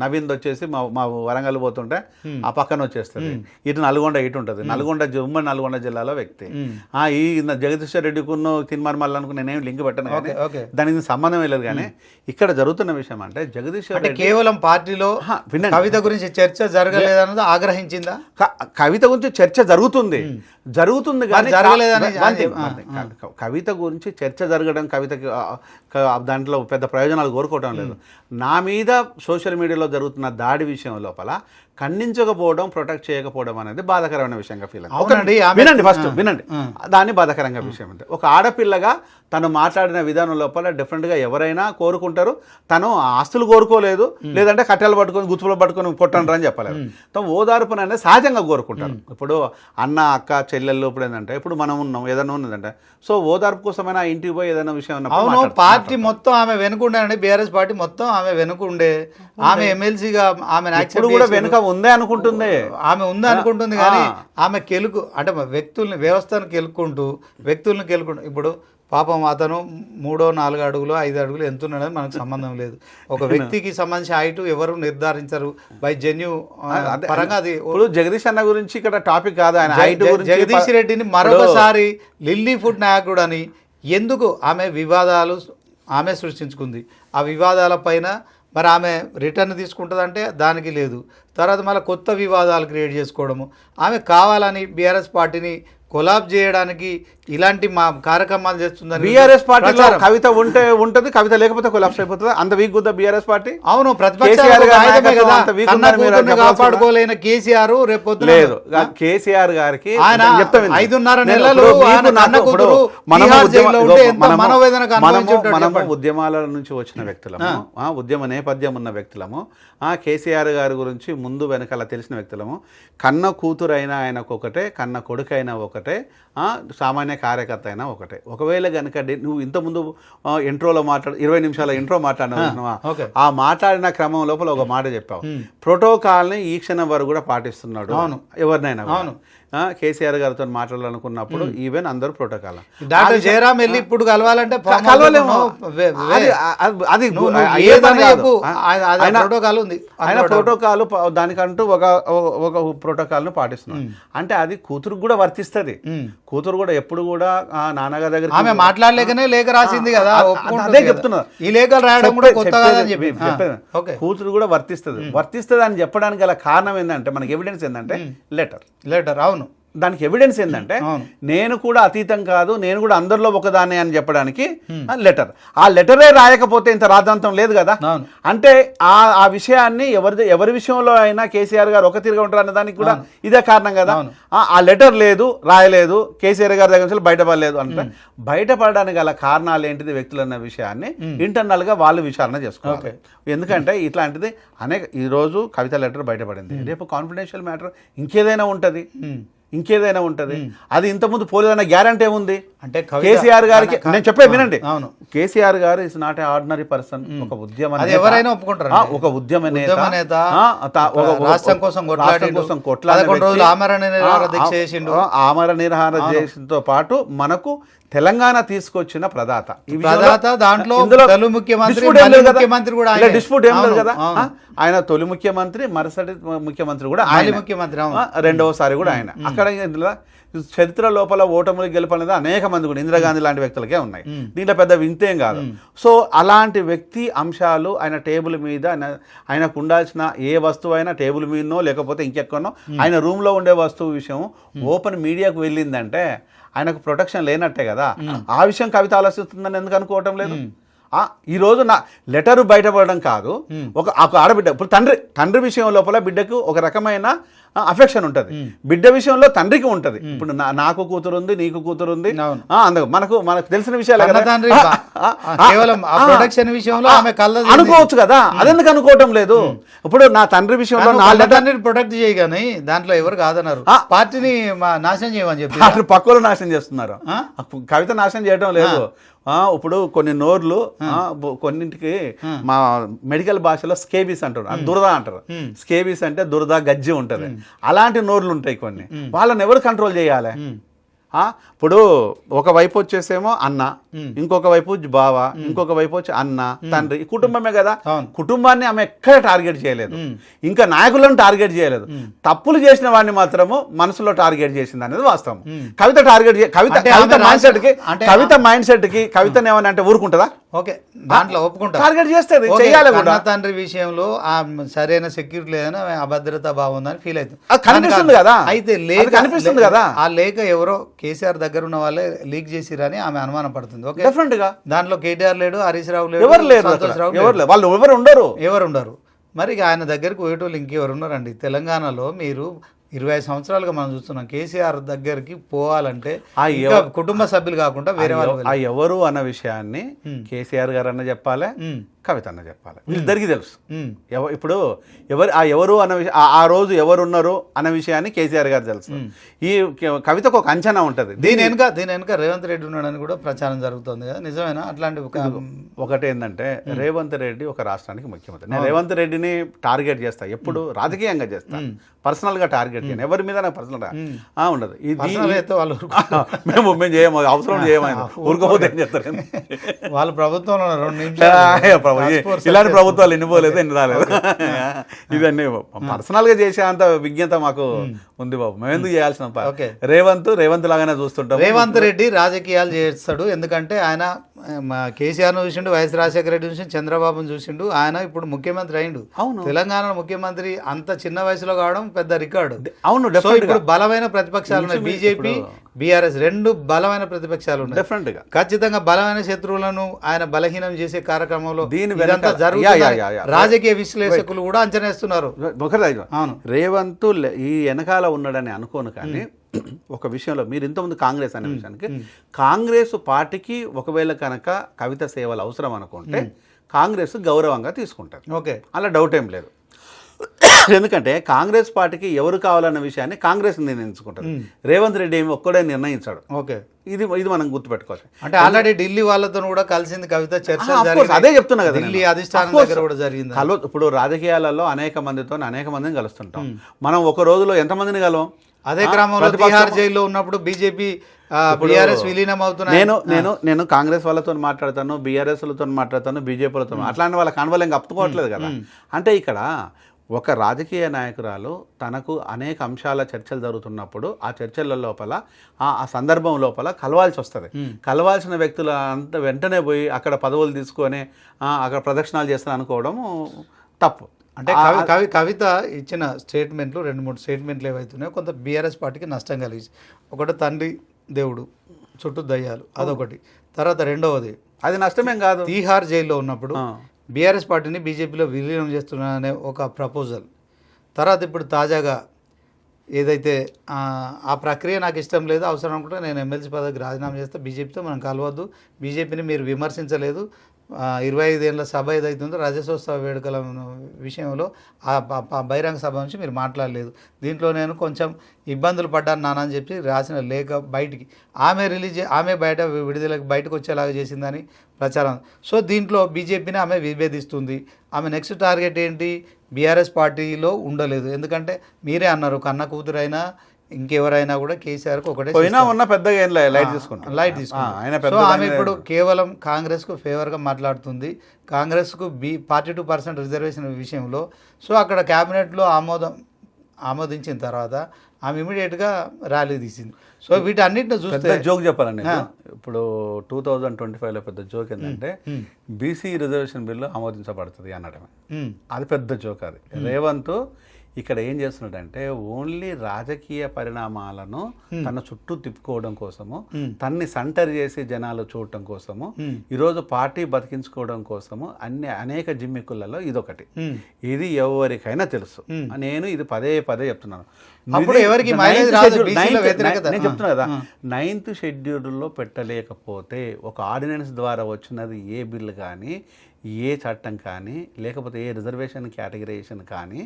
నవీన్ వచ్చేసి మా వరంగల్ పోతుంటే ఆ పక్కన వచ్చేస్తుంది. ఇటు నల్గొండ ఇటు ఉంటుంది. ఉమ్మడి నల్గొండ జిల్లాలో వ్యక్తి. ఈ జగదీశ్వర్ రెడ్డికున్న తీర్మాన్ మల్లన్నకు నేనేం లింక్ పెట్టను కానీ దానికి సంబంధం లేదు. కానీ ఇక్కడ జరుగుతున్న విషయం అంటే జగదీశ్వర్ రెడ్డి
కేవలం పార్టీలో కవిత గురించి చర్చ జరగలేదన్నది ఆగ్రహించిందా?
కవిత గురించి చర్చ జరుగుతుంది కానీ
జరగలేదని
కవిత గురించి చర్చ జరగడం, కవితకి దాంట్లో పెద్ద ప్రయోజనాలు కోరుకోవడం లేదు. నా మీద సోషల్ మీడియాలో జరుగుతున్న దాడి విషయం లోపల ఖండించకపోవడం, ప్రొటెక్ట్ చేయకపోవడం అనేది బాధాకరమైన విషయంగా ఫీల్ అవుతుంది. వినండి ఫస్ట్ వినండి, దాన్ని బాధాకరంగా విషయం అంటే ఒక ఆడపిల్లగా తను మాట్లాడిన విధానం లోపల డిఫరెంట్గా ఎవరైనా కోరుకుంటారు. తను ఆస్తులు కోరుకోలేదు, లేదంటే కట్టెలు పట్టుకొని గుర్తులు పట్టుకొని కొట్టండి అని చెప్పలేదు. తను ఓదార్పుని అనేది సహజంగా కోరుకుంటారు. ఇప్పుడు అన్న అక్క చెల్లెళ్ళు ఇప్పుడు ఏంటంటే ఇప్పుడు మనం ఉన్నాం, ఏదైనా ఉన్నదంటే సో ఓదార్పు కోసమైనా ఇంటికి పోయి ఏదైనా విషయం.
అవును, పార్టీ మొత్తం ఆమె వెనుకుండే అండి, బీఆర్ఎస్ పార్టీ మొత్తం ఆమె వెనుకుండే. ఆమె ఎమ్మెల్సీగా ఆమె
కూడా వెనుక ఉందే అనుకుంటుంది,
ఆమె ఉందే అనుకుంటుంది. కానీ ఆమె అంటే వ్యవస్థను కెలుక్కుంటూ ఇప్పుడు పాపం అతను 3, 4 అడుగులు 5 అడుగులు ఎంత ఉన్నాడని మనకు సంబంధం లేదు. ఒక వ్యక్తికి సంబంధించి హైట్ ఎవరు నిర్ధారించరు బై జెన్యూ పరంగా. అది
ఇప్పుడు జగదీష్ అన్న గురించి ఇక్కడ టాపిక్ కాదు, ఆయన హైట్ గురించి.
జగదీష్ రెడ్డిని మరొకసారి లిల్లీ ఫుడ్ నాయకుడు అని ఎందుకు ఆమె వివాదాలు ఆమె సృష్టించుకుంది. ఆ వివాదాల పైన మరి ఆమె రిటర్న్ తీసుకుంటుందంటే దానికి లేదు. తర్వాత మళ్ళీ కొత్త వివాదాలు క్రియేట్ చేసుకోవడము, ఆమె కావాలని బీఆర్ఎస్ పార్టీని కొలాబ్ చేయడానికి ఇలాంటి మా కార్యక్రమాలు చేస్తుందని.
బీఆర్ఎస్ పార్టీలో కవిత ఉంటది, కవిత లేకపోతే కొలాప్స్ అయిపోతుంది. అంత వీక్ ఉందా బీఆర్ఎస్ పార్టీ?
అవును, కాపాడుకోలేని కేసీఆర్ రేపు
లేదు. కేసీఆర్ గారికి
ఆయన 5.5 నెలలు
మనము ఉద్యమాల నుంచి వచ్చిన వ్యక్తులము, ఉద్యమ నేపథ్యం ఉన్న వ్యక్తులము, కేసీఆర్ గారి గురించి ముందు వెనకాల తెలిసిన వ్యక్తులము. కన్న కూతురైనా ఆయనకు ఒకటే, కన్న కొడుకైనా ఒకటే, సామాన్య కార్యకర్త అయినా ఒకటే. ఒకవేళ కనుక నువ్వు ఇంతకుముందు ఇంట్రోలో 20 నిమిషాల ఇంట్రో మాట్లాడినావా, ఆ మాట్లాడిన క్రమం లోపల ఒక మాట చెప్పావు. ప్రోటోకాల్ని ఈ క్షణం వరకు కూడా పాటిస్తున్నాడు ఎవరినైనా. కేసీఆర్ గారితో మాట్లాడాలనుకున్నప్పుడు ఈవెన్ అందరూ ప్రోటోకాల్.
డాక్టర్ జయరాం వెళ్ళి ఇప్పుడు కలవాలంటే
కలవలేము. అది
ప్రోటోకాల్ ఉంది,
ఆయన ప్రోటోకాల్ దానికంటూ ఒక ప్రోటోకాల్ను పాటిస్తున్నాడు. అంటే అది కూతురు కూడా వర్తిస్తుంది. కూతురు కూడా ఎప్పుడు కూడా నాన్నగారి దగ్గర
ఆమె మాట్లాడలేకనే లేఖ రాసింది కదా,
అదే చెప్తున్నా.
ఈ లేఖలు రాయడం కూడా కొత్తగా
కూతురు కూడా వర్తిస్తుంది అని చెప్పడానికి గల కారణం ఏంటంటే మనకి ఎవిడెన్స్ ఏంటంటే
లెటర్. అవును,
దానికి ఎవిడెన్స్ ఏంటంటే నేను కూడా అతీతం కాదు, నేను కూడా అందరిలో ఒకదాన్ని అని చెప్పడానికి లెటర్. ఆ లెటరే రాయకపోతే ఇంత రాద్ధాంతం లేదు కదా. అంటే ఆ విషయాన్ని ఎవరి విషయంలో అయినా కేసీఆర్ గారు ఒక తిరిగి ఉంటారు అనే దానికి కూడా ఇదే కారణం కదా. ఆ లెటర్ లేదు, రాయలేదు, కేసీఆర్ గారి దగ్గర నుంచి బయటపడలేదు అంటే బయటపడడానికి గల కారణాలు ఏంటిది వ్యక్తులు అన్న విషయాన్ని ఇంటర్నల్ గా వాళ్ళు విచారణ చేసుకోవాలి. ఎందుకంటే ఇట్లాంటిది ఈరోజు కవిత లెటర్ బయటపడింది, రేపు కాన్ఫిడెన్షియల్ మ్యాటర్ ఇంకేదైనా ఉంటుంది. అది ఇంతకుముందు పోలేదన్న గ్యారంటీ ఏముంది అంటే కేసీఆర్ గారికి నేను చెప్పేది వినండి. కేసీఆర్ గారు is not a ordinary person. ఒక ఉద్యమ
ఎవరైనా ఒప్పుకుంటారు,
ఒక ఉద్యమ నేత,
రాష్ట్రం కోసం కొట్లాడి
ఆమర నిరాహార దీక్షతో పాటు మనకు తెలంగాణ తీసుకొచ్చిన ప్రదాత.
దాంట్లో ముఖ్యమంత్రి కూడా
డిస్ప్యూట్ ఏం లేదు కదా. ఆయన తొలి ముఖ్యమంత్రి, మరుసటి ముఖ్యమంత్రి కూడా ఆయన ముఖ్యమంత్రి, రెండవసారి కూడా ఆయన. అక్కడ చరిత్ర లోపల ఓటములు గెలుపనేది అనేక మంది కూడా ఇందిరాగాంధీ లాంటి వ్యక్తులకే ఉన్నాయి. దీంట్లో పెద్ద వింతేం కాదు. సో అలాంటి వ్యక్తి అంశాలు ఆయన టేబుల్ మీద ఆయనకు ఉండాల్సిన ఏ వస్తువు అయినా టేబుల్ మీదనో లేకపోతే ఇంకెక్కడనో ఆయన రూమ్లో ఉండే వస్తువు విషయం ఓపెన్ మీడియాకు వెళ్ళిందంటే ఆయనకు ప్రొటెక్షన్ లేనట్టే కదా. ఆ విషయం కవిత ఆలోచిస్తుందని ఎందుకు అనుకోవటం లేదు? ఈరోజు నా లెటరు బయటపడడం కాదు, ఒక ఆడబిడ్డ ఇప్పుడు తండ్రి విషయం లోపల బిడ్డకు ఒక రకమైన అఫెక్షన్ ఉంటుంది, బిడ్డ విషయంలో తండ్రికి ఉంటుంది. ఇప్పుడు నాకు కూతురు ఉంది, నీకు కూతురు ఉంది, అందుకు మనకు తెలిసిన విషయాలు అనుకోవచ్చు కదా. అదెందుకు అనుకోవటం లేదు? ఇప్పుడు నా తండ్రి విషయంలో
తండ్రిని ప్రొటెక్ట్ చేయగానే దాంట్లో ఎవరు కాదన్నారు, పార్టీని నాశనం చేయమని చెప్పి
పక్కలు నాశనం చేస్తున్నారు. కవిత నాశనం చేయడం లేదు. ఇప్పుడు కొన్ని నోర్లు కొన్నింటికి మా మెడికల్ భాషలో స్కేబీస్ అంటారు, దురద అంటారు. స్కేబీస్ అంటే దురద గజ్జి ఉంటుంది. అలాంటి నోర్లు ఉంటాయి కొన్ని. వాళ్ళని ఎవరు కంట్రోల్ చేయాలి? ఇప్పుడు ఒక వైపు వచ్చేసేమో అన్న, ఇంకొక వైపు బావ, ఇంకొక వైపు వచ్చి అన్న, తండ్రి, కుటుంబమే కదా. కుటుంబాన్ని ఆమె ఎక్కడ టార్గెట్ చేయలేదు, ఇంకా నాయకులను టార్గెట్ చేయలేదు. తప్పులు చేసిన వాడిని మాత్రము మనసులో టార్గెట్ చేసింది అనేది వాస్తవం. కవిత టార్గెట్ కవిత మైండ్ సెట్ కి కవితను ఏమని అంటే ఊరుకుంటుందా?
ఓకే, దాంట్లో ఒప్పుకుంటా,
టార్గెట్ చేస్తుంది. చేయాలి కూడా.
తండ్రి విషయంలో సరైన సెక్యూరిటీ లేదని అభద్రత బాగుందని ఫీల్ అవుతుంది,
కనిపిస్తుంది కదా.
అయితే
కనిపిస్తుంది కదా, ఆ
లేఖ ఎవరో కేసీఆర్ దగ్గర ఉన్న వాళ్ళే లీక్ చేసిరని ఆమె అనుమానం పడుతుంది. ఓకే,
డెఫినెట్ గా దాంట్లో
కేటీఆర్ లేడు, హరీష్ రావు లేడు,
ఎవరు లేరు, వాళ్ళు ఎవరు ఉండరు.
మరి ఆయన దగ్గరికి పోయేటోళ్ళు ఇంకెవరు ఉన్నారండి? తెలంగాణలో మీరు 25 సంవత్సరాలుగా మనం చూస్తున్నాం, కేసీఆర్ దగ్గరికి పోవాలంటే కుటుంబ సభ్యులు కాకుండా వేరే వాళ్ళు.
ఎవరు అన్న విషయాన్ని కేసీఆర్ గారు అన్న చెప్పాలి, కవిత అన్న చెప్పాలి. వీళ్ళిద్దరికి తెలుసు. ఇప్పుడు ఎవరు అన్న విషయం, ఆ రోజు ఎవరున్నారు అన్న విషయాన్ని కేసీఆర్ గారు తెలుసు. ఈ కవితకు ఒక అంచనా ఉంటుంది.
దీని వెనుక రేవంత్ రెడ్డి ఉన్నాడని కూడా ప్రచారం జరుగుతుంది కదా, నిజమేనా? అట్లాంటి
ఒకటి ఏంటంటే, రేవంత్ రెడ్డి ఒక రాష్ట్రానికి ముఖ్యమంత్రి. నేను రేవంత్ రెడ్డిని టార్గెట్ చేస్తా, ఎప్పుడు రాజకీయంగా చేస్తా, పర్సనల్ గా టార్గెట్ చేయను. ఎవరి మీద నాకు పర్సనల్ గా ఉండదు. మేము చేయము, అవసరం చేయము, ఊరుకోపోతే ఏం చేస్తారు
వాళ్ళు. ప్రభుత్వంలో 2 నిమిషాలు
ఇలాంటి ప్రభుత్వాలు ఎన్ని పోలేదు, ఎన్ని రాలేదు. ఇవన్నీ పర్సనల్ గా చేసే అంత విజ్ఞత మాకు ఉంది బాబు. మేము ఎందుకు చేయాల్సిన రేవంత్ లాగానే చూస్తుంటాం.
రేవంత్ రెడ్డి రాజకీయాలు చేస్తాడు, ఎందుకంటే ఆయన కేసీఆర్ను చూసిండు, వైఎస్ రాజశేఖర రెడ్డి చూసిండు, చంద్రబాబును చూసిండు. ఆయన ఇప్పుడు ముఖ్యమంత్రి అయిండు. అవును, తెలంగాణ ముఖ్యమంత్రి అంత చిన్న వయసులో కావడం పెద్ద రికార్డు.
అవును,
ఇప్పుడు బలమైన ప్రతిపక్షాలు ఉన్నాయి, బీజేపీ, బీఆర్ఎస్ 2 బలమైన ప్రతిపక్షాలు ఉన్నాయి.
డెఫినెట్ గా ఖచ్చితంగా
బలమైన శత్రువులను ఆయన బలహీనం చేసే కార్యక్రమంలో రాజకీయ విశ్లేషకులు కూడా అంచనా వేస్తున్నారు.
అవును, రేవంత్ ఈ వెనకాల ఉన్నాడని అనుకోను, కానీ ఒక విషయంలో మీరు ఇంతకుముందు కాంగ్రెస్ అనే విషయానికి, కాంగ్రెస్ పార్టీకి ఒకవేళ కనుక కవిత సేవలు అవసరం అనుకుంటే కాంగ్రెస్ గౌరవంగా తీసుకుంటారు.
ఓకే,
అలా డౌట్ ఏం లేదు. ఎందుకంటే కాంగ్రెస్ పార్టీకి ఎవరు కావాలన్న విషయాన్ని కాంగ్రెస్ నిర్ణయించుకుంటారు. రేవంత్ రెడ్డి ఏమి ఒక్కడే నిర్ణయించాడు.
ఓకే,
ఇది మనం గుర్తుపెట్టుకోవాలి.
అంటే ఆల్రెడీ ఢిల్లీ వాళ్ళతో కూడా కలిసింది కవిత, చర్చ
అదే చెప్తున్నా కదా,
ఢిల్లీ అధిష్టానం దగ్గర కూడా జరిగింది.
ఇప్పుడు రాజకీయాలలో అనేక మందిని కలుస్తుంటాం. మనం ఒక రోజులో ఎంతమందిని కలవం?
అదే క్రమంలో తిహార్ జైల్లో ఉన్నప్పుడు బీజేపీ బీఆర్ఎస్ విలీనం అవుతున్నాయి.
నేను కాంగ్రెస్ వాళ్ళతో మాట్లాడతాను, బీఆర్ఎస్ లతో మాట్లాడతాను, బీజేపీలతో, అట్లాంటి వాళ్ళ కన్వలేం కప్పుకోవట్లేదు కదా. అంటే ఇక్కడ ఒక రాజకీయ నాయకురాలు తనకు అనేక అంశాల చర్చలు జరుగుతున్నప్పుడు ఆ చర్చల లోపల ఆ సందర్భం లోపల కలవాల్సి వస్తుంది. కలవాల్సిన వ్యక్తులు అంత వెంటనే పోయి అక్కడ పదవులు తీసుకొని అక్కడ ప్రదక్షిణాలు చేస్తాను అనుకోవడం తప్పు.
అంటే కవిత ఇచ్చిన స్టేట్మెంట్లు 2-3 స్టేట్మెంట్లు ఏవైతున్నాయో కొంత బీఆర్ఎస్ పార్టీకి నష్టం కలిగి, ఒకటి తండ్రి దేవుడు చుట్టూ దయ్యాలు, అదొకటి. తర్వాత రెండవది,
అది నష్టమేం కాదు,
తీహార్ జైల్లో ఉన్నప్పుడు బీఆర్ఎస్ పార్టీని బీజేపీలో విలీనం చేస్తున్నారనే ఒక ప్రపోజల్. తర్వాత ఇప్పుడు తాజాగా ఏదైతే ఆ ప్రక్రియ నాకు ఇష్టం లేదు, అవసరం అనుకుంటే నేను ఎమ్మెల్సీ పదవికి రాజీనామా చేస్తే, బీజేపీతో మనం కలవద్దు, బీజేపీని మీరు విమర్శించలేదు, 25 ఏళ్ళ సభ ఏదైతుందో రజతోత్సవ వేడుకల విషయంలో ఆ బహిరంగ సభ నుంచి మీరు మాట్లాడలేదు, దీంట్లో నేను కొంచెం ఇబ్బందులు పడ్డాను నాన్న అని చెప్పి రాసిన లేఖ బయటికి ఆమె బయటకు వచ్చేలాగా చేసిందని ప్రచారం. సో దీంట్లో బీజేపీని ఆమె విభేదిస్తుంది. ఆమె నెక్స్ట్ టార్గెట్ ఏంటి? బీఆర్ఎస్ పార్టీలో ఉండలేదు. ఎందుకంటే మీరే అన్నారు, కన్న కూతురైనా ఇంకెవరైనా కూడా కేసీఆర్కి ఒకటే
పెద్దగా లైట్ తీసుకుంటారు.
ఆమె ఇప్పుడు కేవలం కాంగ్రెస్కు ఫేవర్గా మాట్లాడుతుంది. కాంగ్రెస్కు 42% రిజర్వేషన్ విషయంలో సో అక్కడ క్యాబినెట్లో ఆమోదించిన తర్వాత ఆమె ఇమీడియట్గా ర్యాలీ తీసింది. సో వీటన్నిటిని చూస్తే
పెద్ద జోక్ చెప్పాలండి ఇప్పుడు 2025లో పెద్ద జోక్ ఏంటంటే బీసీ రిజర్వేషన్ బిల్లు ఆమోదించబడుతుంది అనడమే. అది పెద్ద జోక్. అది రేవంత్ ఇక్కడ ఏం చేస్తున్నాడంటే ఓన్లీ రాజకీయ పరిణామాలను తన చుట్టూ తిప్పుకోవడం కోసము, తన్ని సంటర్ చేసి జనాలు చూడటం కోసము, ఈరోజు పార్టీ బతికించుకోవడం కోసము అనేక జిమ్మిక్కులలో ఇదొకటి. ఇది ఎవరికైనా తెలుసు. నేను ఇది పదే పదే చెప్తున్నాను. నేను చెప్తున్నా కదా, 9th షెడ్యూల్లో పెట్టలేకపోతే ఒక ఆర్డినెన్స్ ద్వారా వచ్చినది ఏ బిల్లు కానీ, ఏ చట్టం కానీ, లేకపోతే ఏ రిజర్వేషన్ కేటగిరైజేషన్ కానీ,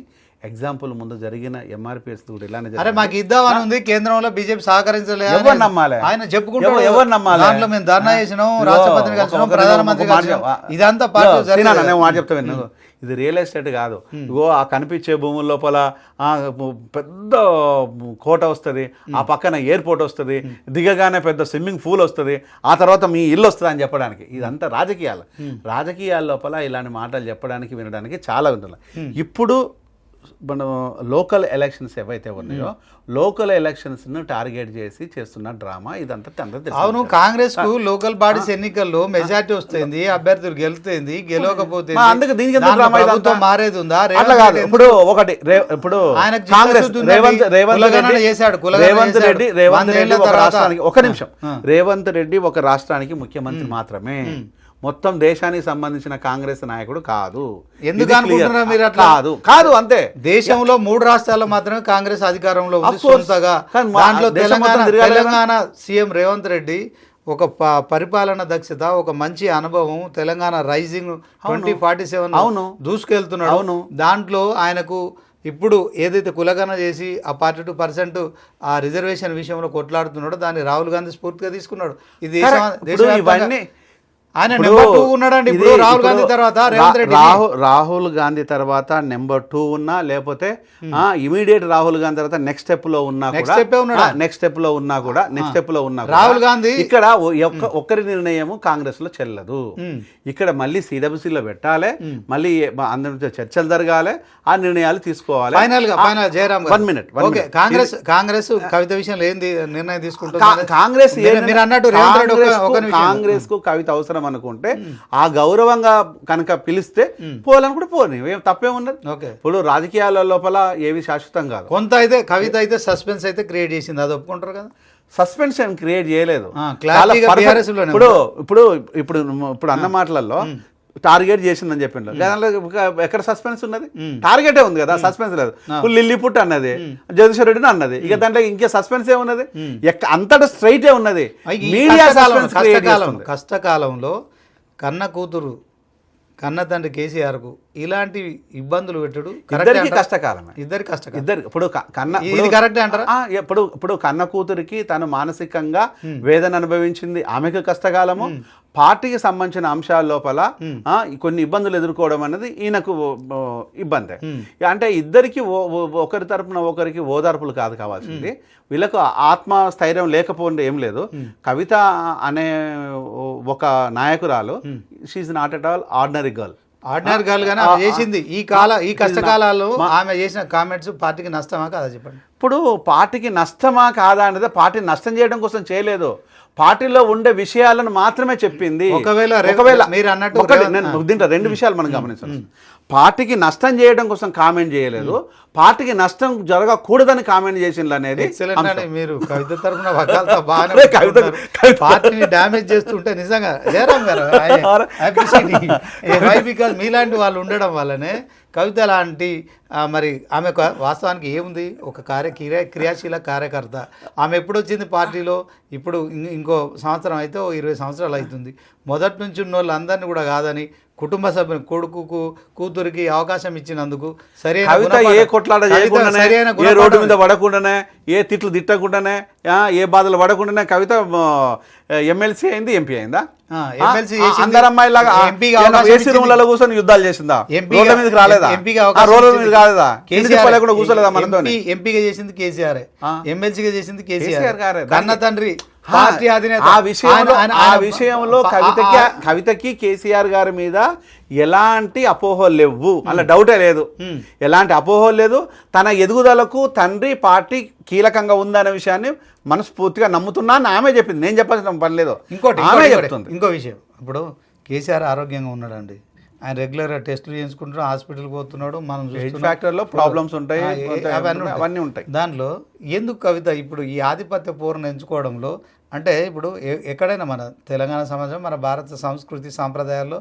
ఎగ్జాంపుల్ ముందు జరిగిన ఎంఆర్పిఎస్ కూడా ఇలానే
మాకు ఇద్దామని ఉంది, కేంద్రంలో బీజేపీ సహకరించలేదు,
ఎవరు నమ్మాలి?
ఆయన చెప్పుకుంటాడు,
ఎవరు నమ్మాలి?
దాంట్లో మేము ధర్నా చేసినాం, రాష్ట్రపతిని కలిసినాం, ప్రధానమంత్రి కలిసినాం, ఇదంతా పార్టీ.
నేను మాట చెప్తాను, ఇది రియల్ ఎస్టేట్ కాదు. ఇగో ఆ కనిపించే భూముల లోపల పెద్ద కోట వస్తుంది, ఆ పక్కన ఎయిర్పోర్ట్ వస్తుంది, దిగగానే పెద్ద స్విమ్మింగ్ పూల్ వస్తుంది, ఆ తర్వాత మీ ఇల్లు వస్తుంది అని చెప్పడానికి. ఇదంతా రాజకీయాలు. రాజకీయాల లోపల ఇలాంటి మాటలు చెప్పడానికి వినడానికి చాలా ఉంటుంది. ఇప్పుడు మనం లోకల్ ఎలక్షన్స్ ఏవైతే ఉన్నాయో, లోకల్ ఎలక్షన్స్ను టార్గెట్ చేసి చేస్తున్న డ్రామా ఇదంతా తెలుసు.
అవును, కాంగ్రెస్ కు లోకల్ బాడీస్ ఎన్నికల్లో మెజార్టీ వస్తుంది, అభ్యర్థులు గెలుతుంది, గెలవకపోతే
అందుకే దీనికి డ్రామా ఇదంతా
మారేది ఉందా?
అట్లా కాదు. ఇప్పుడు ఒకటి ఇప్పుడు కాంగ్రెస్ రేవంత్ రెడ్డి ఒక రాష్ట్రానికి, ఒక నిమిషం, రేవంత్ రెడ్డి ఒక రాష్ట్రానికి ముఖ్యమంత్రి మాత్రమే, మొత్తం దేశానికి సంబంధించిన కాంగ్రెస్ నాయకుడు కాదు.
ఎందుకు అనుకుంటున్నారు మీరు? అట్లా
కాదు అంతే.
దేశంలో 3 రాష్ట్రాల్లో మాత్రమే కాంగ్రెస్ అధికారంలో ఉంది సొంతగా. దాంట్లో తెలంగాణ సీఎం రేవంత్ రెడ్డి ఒక పరిపాలన దక్షత, ఒక మంచి అనుభవం, తెలంగాణ రైజింగ్ 2047
అవును
దూసుకెళ్తున్నాడు. అవును, దాంట్లో ఆయనకు ఇప్పుడు ఏదైతే కులగణ చేసి ఆ 42% ఆ రిజర్వేషన్ విషయంలో కొట్లాడుతున్నాడో దాన్ని రాహుల్ గాంధీ స్ఫూర్తిగా తీసుకున్నాడు. ఇది ఇవన్నీ ఆయన నెంబర్ 2 ఉన్నాడండి. ఇప్పుడు రాహుల్ గాంధీ తర్వాత రేవంత్ రెడ్డి,
రాహుల్ గాంధీ తర్వాత నెంబర్ 2 ఉన్నా, లేకపోతే ఇమీడియట్ రాహుల్ గాంధీ తర్వాత నెక్స్ట్ స్టెప్ లో ఉన్నా కూడా
రాహుల్ గాంధీ
ఇక్కడ ఒక్కరి నిర్ణయము కాంగ్రెస్ లో చెల్లదు. ఇక్కడ మళ్ళీ సిడబ్ల్యూసీలో పెట్టాలి, మళ్ళీ అందరితో చర్చలు జరగాలి, ఆ నిర్ణయాలు తీసుకోవాలి.
Final Jayaram
1 minute.
కాంగ్రెస్ కవిత విషయంలో ఏంది నిర్ణయం తీసుకుంటుంది?
కాంగ్రెస్
మీరు అన్నట్టు
కాంగ్రెస్ కు కవిత అవసరం అనుకుంటే ఆ గౌరవంగా కనుక పిలిస్తే పోవాలనుకుంటే పోని, ఏం తప్పేమున్నది. ఇప్పుడు రాజకీయాల లోపల ఏవి శాశ్వతం కాదు.
కొంత అయితే కవిత అయితే సస్పెన్స్ అయితే క్రియేట్ చేసింది, అది ఒప్పుకుంటారు కదా?
సస్పెన్షన్ క్రియేట్ చేయలేదు. ఇప్పుడు అన్న మాటలలో టార్గెట్ చేసిందని చెప్పిండు, దానిలో ఎక్కడ సస్పెన్స్ ఉన్నది? టార్గెటే ఉంది కదా, సస్పెన్స్ లేదు. లిల్లీపుట్ అన్నది, జగదీశ్వర్ రెడ్డిని అన్నది, ఇక దాంట్లో ఇంకే సస్పెన్స్ ఏ ఉన్నది? అంతటా స్ట్రైటే ఉన్నది. మీడియా
కష్టకాలంలో కన్న కూతురు కన్న తండ్రి కేసీఆర్కు ఇలాంటి ఇబ్బందులు పెట్టడు
కష్టకాలమే. ఇద్దరు ఇప్పుడు
కరెక్టే అంటారా?
ఇప్పుడు కన్న కూతురికి తను మానసికంగా వేదన అనుభవించింది, ఆమెకు కష్టకాలము. పార్టీకి సంబంధించిన అంశాల లోపల కొన్ని ఇబ్బందులు ఎదుర్కోవడం అనేది ఈయనకు ఇబ్బంది. అంటే ఇద్దరికి ఒకరి తరపున ఒకరికి ఓదార్పులు కాదు కావాల్సింది, వీళ్ళకు ఆత్మస్థైర్యం లేకపోతే ఏం లేదు. కవిత అనే ఒక నాయకురాలు, she's not at all ordinary girl
గానే చేసింది. ఈ కష్టకాలాల్లో ఆమె చేసిన కామెంట్స్ పార్టీకి నష్టమా కాదా చెప్పండి?
ఇప్పుడు పార్టీకి నష్టమా కాదా అనేది పార్టీని నష్టం చేయడం కోసం చేయలేదు, పార్టీలో ఉండే విషయాలను మాత్రమే చెప్పింది.
ఒకవేళ మీరు అన్నట్టు
దీంట్లో 2 విషయాలు మనం గమనించాలి. పార్టీకి నష్టం చేయడం కోసం కామెంట్ చేయలేదు, పార్టీకి నష్టం జరగకూడదని కామెంట్ చేసింది అనేది.
మీరు కవిత తరఫున పార్టీని డ్యామేజ్ చేస్తుంటే నిజంగా జయరామ్ గారు బికాజ్ మీలాంటి వాళ్ళు ఉండడం వల్లనే కవిత లాంటి మరి ఆమె వాస్తవానికి ఏముంది, ఒక క్రియాశీల కార్యకర్త. ఆమె ఎప్పుడు వచ్చింది పార్టీలో? ఇప్పుడు ఇంకో సంవత్సరం అయితే 20 సంవత్సరాలు అవుతుంది. మొదటి నుంచి ఉన్న వాళ్ళు అందరినీ కూడా కాదని కుటుంబ సభ్యులు, కొడుకు కూతురికి అవకాశం ఇచ్చినందుకు సరైన
రోడ్డు మీద పడకుండానే, ఏ తిట్లు తిట్టకుండానే, ఏ బాధలు పడకుండానే కవిత ఎమ్మెల్సీ అయింది, ఎంపీ అయిందా? అందరు అమ్మాయిలాగా ఏసీ రూమ్లలో కూర్చొని యుద్ధాలు చేసిందా? రోడ్ల మీదకి రాలేదా? రోడ్ల మీద కాలేదా? కూర్చోలేదా? మనతో
ఎంపీగా చేసింది కేసీఆర్, ఎమ్మెల్సీగా చేసింది కేసీఆర్ గారే. కన్న తండ్రి పార్టీ అధినేత.
ఆ విషయంలో కవితకి కేసీఆర్ గారి మీద ఎలాంటి అపోహలు లేవు అలా డౌటే లేదు, ఎలాంటి అపోహలు లేదు. తన ఎదుగుదలకు తండ్రి పార్టీ కీలకంగా ఉందనే విషయాన్ని మనస్ఫూర్తిగా నమ్ముతున్నాను. ఆమె చెప్పింది, నేను చెప్పాల్సిన పని లేదు. ఆమె చెప్తుంది.
ఇంకో విషయం, ఇప్పుడు కేసీఆర్ ఆరోగ్యంగా ఉన్నాడండి, ఆయన రెగ్యులర్గా టెస్టులు చేయించుకుంటాడు, హాస్పిటల్కి పోతున్నాడు, మనం
ఫ్యాక్టర్లో ప్రాబ్లమ్స్ ఉంటాయి, అవన్నీ ఉంటాయి.
దాంట్లో ఎందుకు కవిత ఇప్పుడు ఈ ఆధిపత్య పోరును ఎంచుకోవడంలో అంటే ఇప్పుడు ఎక్కడైనా మన తెలంగాణ సమాజం, మన భారత సంస్కృతి సాంప్రదాయాల్లో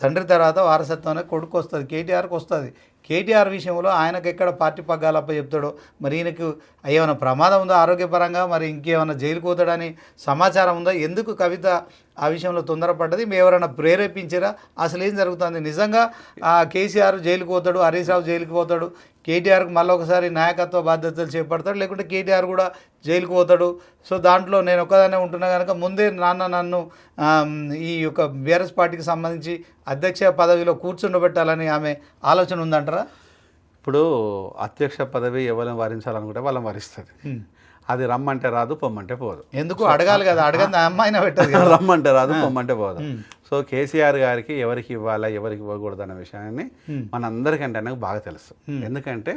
తండ్రి తర్వాత వారసత్వం కొడుకు వస్తుంది, కేటీఆర్కి వస్తుంది. కేటీఆర్ విషయంలో ఆయనకు ఎక్కడ పార్టీ పగ్గాలప్ప చెప్తాడో, మరి ఈయనకు ఏమైనా ప్రమాదం ఉందా ఆరోగ్యపరంగా, మరి ఇంకేమైనా జైలుకు పోతాడని సమాచారం ఉందా? ఎందుకు కవిత ఆ విషయంలో తొందరపడ్డది? మీ ఎవరైనా ప్రేరేపించారా? అసలు ఏం జరుగుతుంది నిజంగా? కేసీఆర్ జైలుకు పోతాడు, హరీష్ రావు జైలుకు పోతాడు, కేటీఆర్కి మళ్ళీ ఒకసారి నాయకత్వ బాధ్యతలు చేపడతాడు, లేకుంటే కేటీఆర్ కూడా జైలుకు పోతాడు. సో దాంట్లో నేను ఒక్కదానే ఉంటున్నా కనుక ముందే నన్ను ఈ యొక్క బీఆర్ఎస్ పార్టీకి సంబంధించి అధ్యక్ష పదవిలో కూర్చుండబెట్టాలని ఆమె ఆలోచన ఉందంటారా?
ఇప్పుడు అధ్యక్ష పదవి ఎవరిని వరించాలనుకుంటే వాళ్ళని వరిస్తుంది. అది రమ్మంటే రాదు, పొమ్మంటే పోదు.
ఎందుకు అడగాలి కదా, అడగని అమ్మాయినా పెట్టదు.
రమ్మంటే రాదు, పొమ్మంటే పోదు. సో కేసీఆర్ గారికి ఎవరికి ఇవ్వాలా, ఎవరికి ఇవ్వకూడదు అన్న విషయాన్ని మనందరికంటే నాకు బాగా తెలుసు. ఎందుకంటే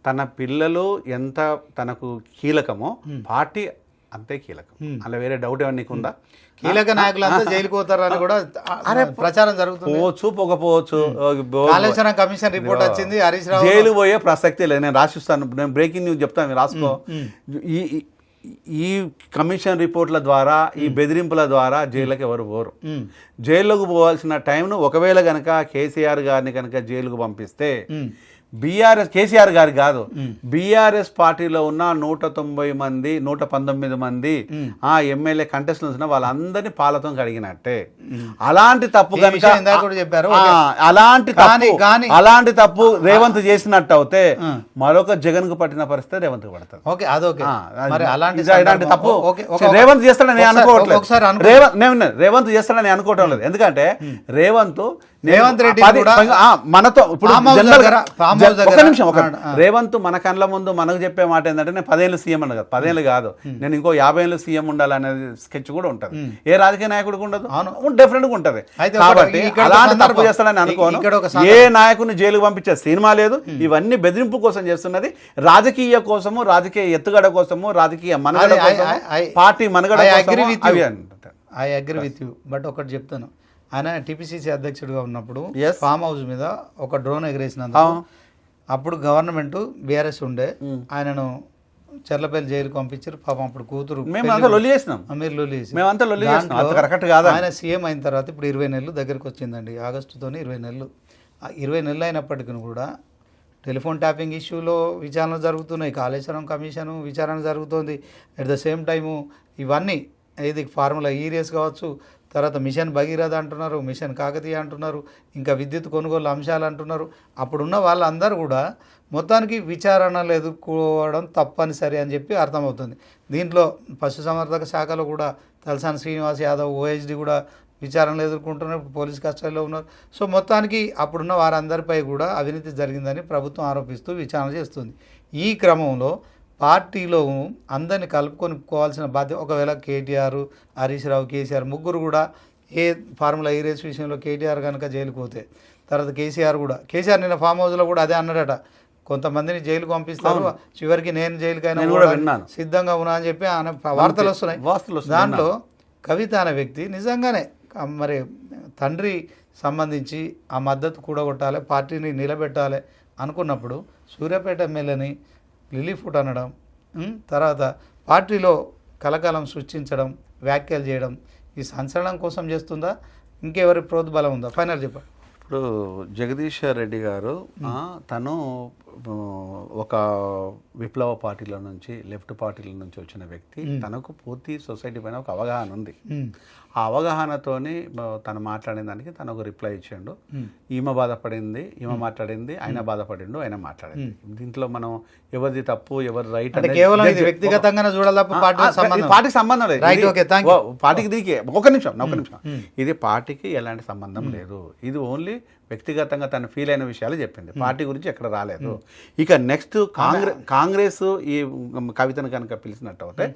తన పిల్లలు ఎంత తనకు కీలకమో పార్టీ అంతే కీలకం. అలా వేరే డౌట్ ఏమన్నా నీకుందా?
కీలక నాయకులంతా జైలుకు పోతారని కూడా ప్రచారం జరుగుతుంది.
పోవచ్చు, పోకపోవచ్చు.
కాళేశ్వరం కమిషన్ రిపోర్ట్ వచ్చింది, హరీష్ రావు
జైలు పోయే ప్రసక్తే లేదు. నేను రాసిస్తాను, నేను బ్రేకింగ్ న్యూస్ చెప్తాను, రాసుకో. ఈ కమిషన్ రిపోర్ట్ల ద్వారా, ఈ బెదిరింపుల ద్వారా జైలుకి ఎవరు పోరు. జైల్లోకి పోవాల్సిన టైంను ఒకవేళ కనుక కేసీఆర్ గారిని కనుక జైలుకు పంపిస్తే బీఆర్ఎస్, కేసీఆర్ గారి కాదు, బీఆర్ఎస్ పార్టీలో ఉన్న 190 మంది 119 మంది ఆ ఎమ్మెల్యే కంటెస్టెంట్స్ ఉన్న వాళ్ళందరినీ పాలతో కడిగినట్టే. అలాంటి తప్పు కనుక
చెప్పారు,
అలాంటి తప్పు రేవంత్ చేసినట్టు అవుతే మరొక జగన్ కు పట్టిన పరిస్థితి రేవంత్ కు పడుతుంది. ఇలాంటి తప్పు రేవంత్ చేస్తాడని నేను అనుకోవట్లేదు. రేవంత్ చేస్తాడని అనుకోవటం లేదు. ఎందుకంటే రేవంత్
రెడ్డి
మనతో ఇప్పుడు ఒక నిమిషం రేవంత్ మన కళ్ళ ముందు మనకు చెప్పే మాట ఏంటంటే నేను 10 ఏళ్ళు సీఎం అన్న కాదు, 10 ఏళ్ళు కాదు, నేను ఇంకో 50 ఏళ్ళు సీఎం ఉండాలనేది స్కెచ్ కూడా ఉంటుంది. ఏ రాజకీయ నాయకుడికి ఉండదు, డెఫినెట్ గా ఉంటది. కాబట్టి అలాంటి తప్పు చేస్తాడని అనుకోను. ఏ నాయకుడిని జైలుకు పంపించే సినిమా లేదు. ఇవన్నీ బెదిరింపు కోసం చేస్తున్నది, రాజకీయ కోసము, రాజకీయ ఎత్తుగడ కోసము, రాజకీయ మనుగడ కోసము, పార్టీ మనుగడ.
I agree with you. But ఒకటి చెప్తాను, ఆయన టీపీసీసీ అధ్యక్షుడిగా ఉన్నప్పుడు ఫామ్ హౌస్ మీద ఒక డ్రోన్ ఎగరేసినందుకు అప్పుడు గవర్నమెంట్ బీఆర్ఎస్ ఉండే, ఆయనను చెర్లపల్లి జైలుకు పంపించారు. పాపం అప్పుడు కూతురు ఆయన సీఎం అయిన తర్వాత ఇప్పుడు 20 నెలలు దగ్గరికి వచ్చిందండి. ఆగస్టుతోనే 20 నెలలు. 20 నెలలు అయినప్పటికీ కూడా టెలిఫోన్ ట్యాపింగ్ ఇష్యూలో విచారణ జరుగుతున్నాయి, కాళేశ్వరం కమిషను విచారణ జరుగుతుంది. అట్ ద సేమ్ టైము ఇవన్నీ ఇది ఫార్ములా ఈరియస్ కావచ్చు, తర్వాత మిషన్ భగీరథ అంటున్నారు, మిషన్ కాకతీయ అంటున్నారు, ఇంకా విద్యుత్ కొనుగోలు అంశాలు అంటున్నారు. అప్పుడున్న వాళ్ళందరూ కూడా మొత్తానికి విచారణలు ఎదుర్కోవడం తప్పనిసరి అని చెప్పి అర్థమవుతుంది. దీంట్లో పశుసంవర్ధక శాఖలో కూడా తలసాని శ్రీనివాస్ యాదవ్ ఓహెచ్డి కూడా విచారణలు ఎదుర్కొంటున్నారు, ఇప్పుడు పోలీస్ కస్టడీలో ఉన్నారు. సో మొత్తానికి అప్పుడున్న వారందరిపై కూడా అవినీతి జరిగిందని ప్రభుత్వం ఆరోపిస్తూ విచారణ చేస్తుంది. ఈ క్రమంలో పార్టీలో అందరినీ కలుపుకొని పోవాల్సిన బాధ్యత, ఒకవేళ కేటీఆర్, హరీష్ రావు, కేసీఆర్ ముగ్గురు కూడా ఏ ఫార్ములా ఈ రేస్ విషయంలో కేటీఆర్ కనుక జైలుకు పోతే, తర్వాత కేసీఆర్ నిన్న ఫామ్ హౌస్లో కూడా అదే అన్నాడట, కొంతమందిని జైలుకు పంపిస్తారు, చివరికి నేను జైలుకైనా సిద్ధంగా ఉన్నా అని చెప్పి ఆయన వార్తలు వస్తున్నాయి. దాంట్లో కవిత అనే వ్యక్తి నిజంగానే మరి తండ్రి సంబంధించి ఆ మద్దతు కూడగొట్టాలి, పార్టీని నిలబెట్టాలి అనుకున్నప్పుడు సూర్యాపేట ఎమ్మెల్యేని లిల్లీ ఫుట్ అనడం, తర్వాత పార్టీలో కలకాలం సృష్టించడం, వ్యాఖ్యలు చేయడం, ఈ సంచలనం కోసం చేస్తుందా, ఇంకెవరి ప్రోద్బలం ఉందా? ఫైనల్ చెప్పండి.
ఇప్పుడు జగదీష్ రెడ్డి గారు తను ఒక విప్లవ పార్టీల నుంచి, లెఫ్ట్ పార్టీల నుంచి వచ్చిన వ్యక్తి. తనకు పూర్తి సొసైటీ పైన ఒక అవగాహన ఉంది. ఆ అవగాహనతోని తను మాట్లాడిన దానికి తను ఒక రిప్లై ఇచ్చాడు. ఈమె బాధపడింది, ఈమె మాట్లాడింది, ఆయన బాధపడిండు, ఆయన మాట్లాడింది. దీంట్లో మనం ఎవరిది తప్పు ఎవరి రైట్
వ్యక్తిగతంగా
పార్టీకి సంబంధం లేదు. పార్టీకి దీనికి ఒక నిమిషం ఇది పార్టీకి ఎలాంటి సంబంధం లేదు. ఇది ఓన్లీ వ్యక్తిగతంగా తను ఫీల్ అయిన విషయాలు చెప్పింది, పార్టీ గురించి ఎక్కడ రాలేదు. ఇక నెక్స్ట్ కాంగ్రెస్ ఈ కవితను కనుక పిలిచినట్టు అయితే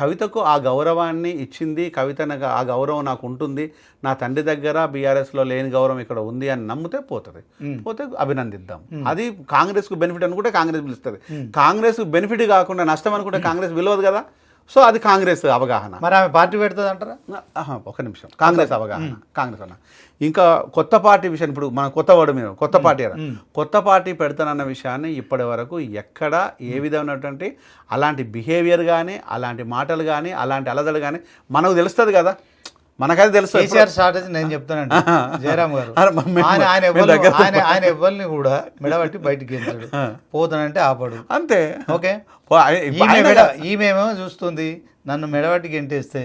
కవితకు ఆ గౌరవాన్ని ఇచ్చింది, కవితను ఆ గౌరవం నాకు ఉంటుంది, నా తండ్రి దగ్గర బీఆర్ఎస్లో లేని గౌరవం ఇక్కడ ఉంది అని నమ్మితే పోతుంది, పోతే అభినందిద్దాం. అది కాంగ్రెస్కు బెనిఫిట్ అనుకుంటే కాంగ్రెస్ పిలుస్తుంది, కాంగ్రెస్కు బెనిఫిట్ కాకుండా నష్టం అనుకుంటే కాంగ్రెస్ పిలవదు కదా. సో అది కాంగ్రెస్ అవగాహన.
మరి ఆమె పార్టీ పెడుతుంది అంటారా?
ఒక నిమిషం, కాంగ్రెస్ అవగాహన, కాంగ్రెస్ అన్న. ఇంకా కొత్త పార్టీ విషయం, ఇప్పుడు మన కొత్త వర్డ్ మీద కొత్త పార్టీ కొత్త పార్టీ పెడతానన్న విషయాన్ని ఇప్పటి వరకు ఎక్కడ ఏ విధమైనటువంటి అలాంటి బిహేవియర్ కానీ, అలాంటి మాటలు కానీ, అలాంటి అలదలు కానీ మనకు తెలుస్తుంది కదా, మనకైతే తెలుసు.
కేసీఆర్ స్ట్రాటజీ నేను చెప్తానండి, జయరామ్ గారు ఆయన ఎవరిని కూడా మెడబట్టి బయటికి వెళ్తాడు, పోతానంటే ఆపడు, అంతే. ఓకే, ఈమెమో చూస్తుంది నన్ను మెడబట్టి గెంటేస్తే,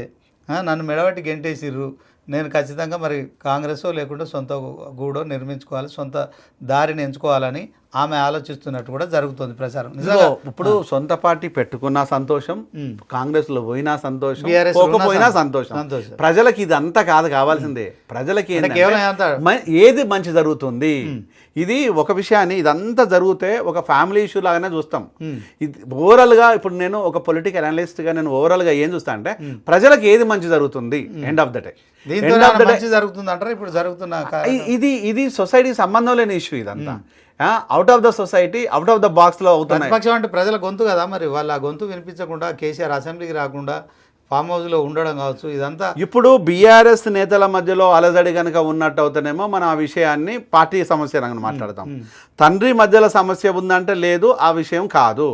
నన్ను మెడబట్టి గెంటేసిర్రు, నేను ఖచ్చితంగా మరి కాంగ్రెస్ లేకుంటే సొంత గూడో నిర్మించుకోవాలి, సొంత దారిని ఎంచుకోవాలని ఆమె ఆలోచిస్తున్నట్టు కూడా జరుగుతుంది ప్రచారం. నిజంగా
ఇప్పుడు సొంత పార్టీ పెట్టుకున్నా సంతోషం, కాంగ్రెస్ లో పోయినా సంతోషం, పోకపోయినా సంతోషం. ప్రజలకి ఇది అంతా కాదు కావాల్సిందే, ప్రజలకి ఏది మంచి జరుగుతుంది. ఇది ఒక విషయాన్ని ఇదంతా జరిగితే ఒక ఫ్యామిలీ ఇష్యూ లాగానే చూస్తాం. ఇది ఓవరాల్ గా ఇప్పుడు నేను ఒక పొలిటికల్ అనలిస్ట్ గా నేను ఓవరాల్ గా ఏం చూస్తా అంటే ప్రజలకు ఏది మంచి జరుగుతుంది, ఎండ్ ఆఫ్ ద డే
జరుగుతుంది అంటారు. ఇప్పుడు జరుగుతున్న
ఇది సొసైటీ సంబంధం లేని ఇష్యూ ఇదంతా. Out of the society, out of the box లో అవుతున్నాయి.
ప్రతిపక్షం అంటే ప్రజల గొంతు కదా, మరి వాళ్ళ గొంతు వినిపించకుండా కేసీఆర్ అసెంబ్లీకి రాకుండా ఫామ్ హౌస్ లో ఉండడం కావచ్చు, ఇదంతా
ఇప్పుడు బీఆర్ఎస్ నేతల మధ్యలో అలజడి కనుక ఉన్నట్టు అవుతానేమో మనం ఆ విషయాన్ని పార్టీ సమస్య మాట్లాడతాం. తండ్రి మధ్యలో సమస్య ఉందంటే లేదు, ఆ విషయం కాదు.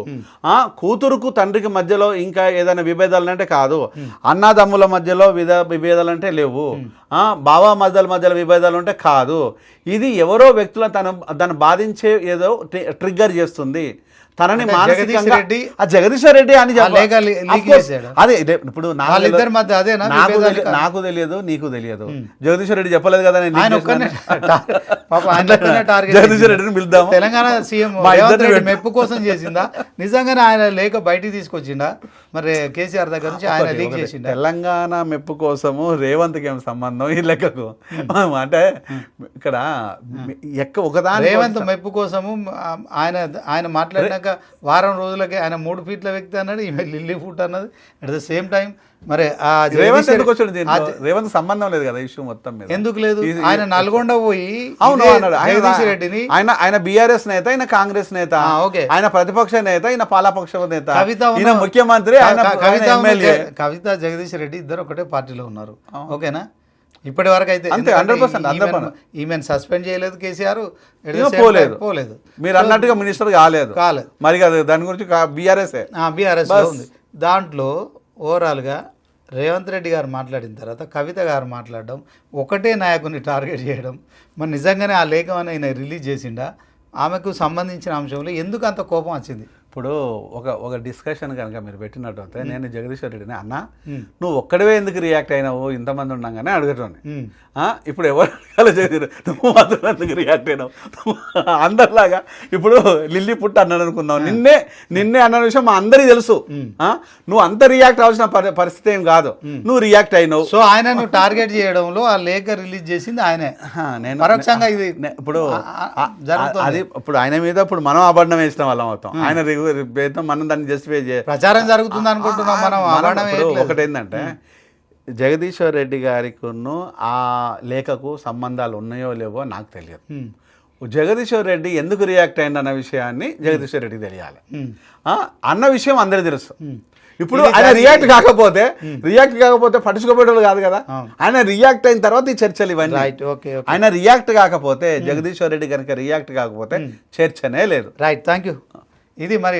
కూతురుకు తండ్రికి మధ్యలో ఇంకా ఏదైనా విభేదాలు అంటే కాదు, అన్నదమ్ముల మధ్యలో విభేదాలు అంటే లేవు, బావ మధ్యలో విభేదాలు అంటే కాదు. ఇది ఎవరో వ్యక్తుల తను బాధించే ఏదో ట్రిగ్గర్ చేస్తుంది, తనని మానసికంగా జగదీశ్వర్ రెడ్డి అని అదే. ఇప్పుడు నాకు తెలియదు, నీకు తెలియదు, జగదీశ్వర్ రెడ్డి చెప్పలేదు కదా, జగదీశ్వర్ రెడ్డిని పిలుద్దాం.
తెలంగాణ సీఎం మెప్పు కోసం చేసిందా, నిజంగానే ఆయన లేక బయటికి తీసుకొచ్చిందా? మరి కేసీఆర్ దగ్గర నుంచి ఆయన లీక్ చేసిందా?
తెలంగాణ మెప్పు కోసము రేవంత్కి ఏం సంబంధం ఈ లెక్కకు? అంటే ఇక్కడ ఒకదాని
రేవంత్ మెప్పు కోసము ఆయన మాట్లాడినాక వారం రోజులకి ఆయన 3 ఫీట్ల వ్యక్తి అన్నాడు, ఈమె లిల్లీ ఫుట్ అన్నది. అట్ ద సేమ్ టైం మరి
రేవంత్ సంబంధం లేదు కదా ఇష్యూ మొత్తం మీద.
ఎందుకు లేదు? ఆయన నల్గొండ పోయి రెడ్డిని,
ఆయన బీఆర్ఎస్ నేత, ఆయన కాంగ్రెస్ నేత, ఆయన ప్రతిపక్ష నేత, ఆయన పాలపక్ష నేత, ఈయన ముఖ్యమంత్రి,
కవిత జగదీష్ రెడ్డి ఇద్దరు ఒకటే పార్టీలో ఉన్నారు. ఓకేనా? ఇప్పటి వరకు అయితే ఈమెను సస్పెండ్ చేయలేదు కేసీఆర్, పోలేదు.
మీరు అన్నట్టుగా మినిస్టర్ కాలేదు మరి దాని గురించి
బీఆర్ఎస్ ఉంది. దాంట్లో ఓవరాల్గా రేవంత్ రెడ్డి గారు మాట్లాడిన తర్వాత కవిత గారు మాట్లాడడం, ఒకటే నాయకుని టార్గెట్ చేయడం, మరి నిజంగానే ఆ లేఖం ఆయన రిలీజ్ చేసిండా? ఆమెకు సంబంధించిన అంశంలో ఎందుకు అంత కోపం వచ్చింది?
ఇప్పుడు ఒక డిస్కషన్ కనుక మీరు పెట్టినట్టు అయితే నేను జగదీశ్వర్ రెడ్డిని అన్న నువ్వు ఒక్కడవే ఎందుకు రియాక్ట్ అయినావు, ఇంతమంది ఉండగానే అడగటం. ఇప్పుడు ఎవరు అడగాలి, నువ్వు మాత్రం ఎందుకు రియాక్ట్ అయినావు? అందరిలాగా ఇప్పుడు లిల్లీ పుట్ట అన్నాడు అనుకుందాం, నిన్నే అన్న విషయం మా అందరికీ తెలుసు. నువ్వు అంత రియాక్ట్ అవ్వాల్సిన పరిస్థితి ఏం కాదు, నువ్వు రియాక్ట్ అయినావు.
సో ఆయన రియాక్ట్ చేయడంలో ఆ లేఖ రిలీజ్ చేసింది ఆయనే, నేను పరోక్షంగా ఇది
ఇప్పుడు అది ఇప్పుడు ఆయన మీద ఇప్పుడు మనం అబద్ధం వేసిన వాళ్ళం అవుతాం. ఆయన మనం దాన్ని జస్టిఫై
ప్రచారం జరుగుతుంది అనుకుంటున్నాం మనం.
ఒకటేంటంటే జగదీశ్వర్ రెడ్డి గారికి ఆ లేఖకు సంబంధాలు ఉన్నాయో లేవో నాకు తెలియదు. జగదీశ్వర్ రెడ్డి ఎందుకు రియాక్ట్ అయింది అన్న విషయాన్ని జగదీశ్వర్ రెడ్డికి తెలియాలి. అన్న విషయం అందరికీ తెలుసు. ఇప్పుడు ఆయన రియాక్ట్ కాకపోతే పట్టించుకోబోయేవాళ్ళు కాదు కదా. ఆయన రియాక్ట్ అయిన తర్వాత ఈ చర్చలు ఇవన్నీ. ఆయన రియాక్ట్ కాకపోతే జగదీశ్వర్ రెడ్డి కనుక రియాక్ట్ కాకపోతే చర్చనే లేదు.
Right, thank you. ఇది మరి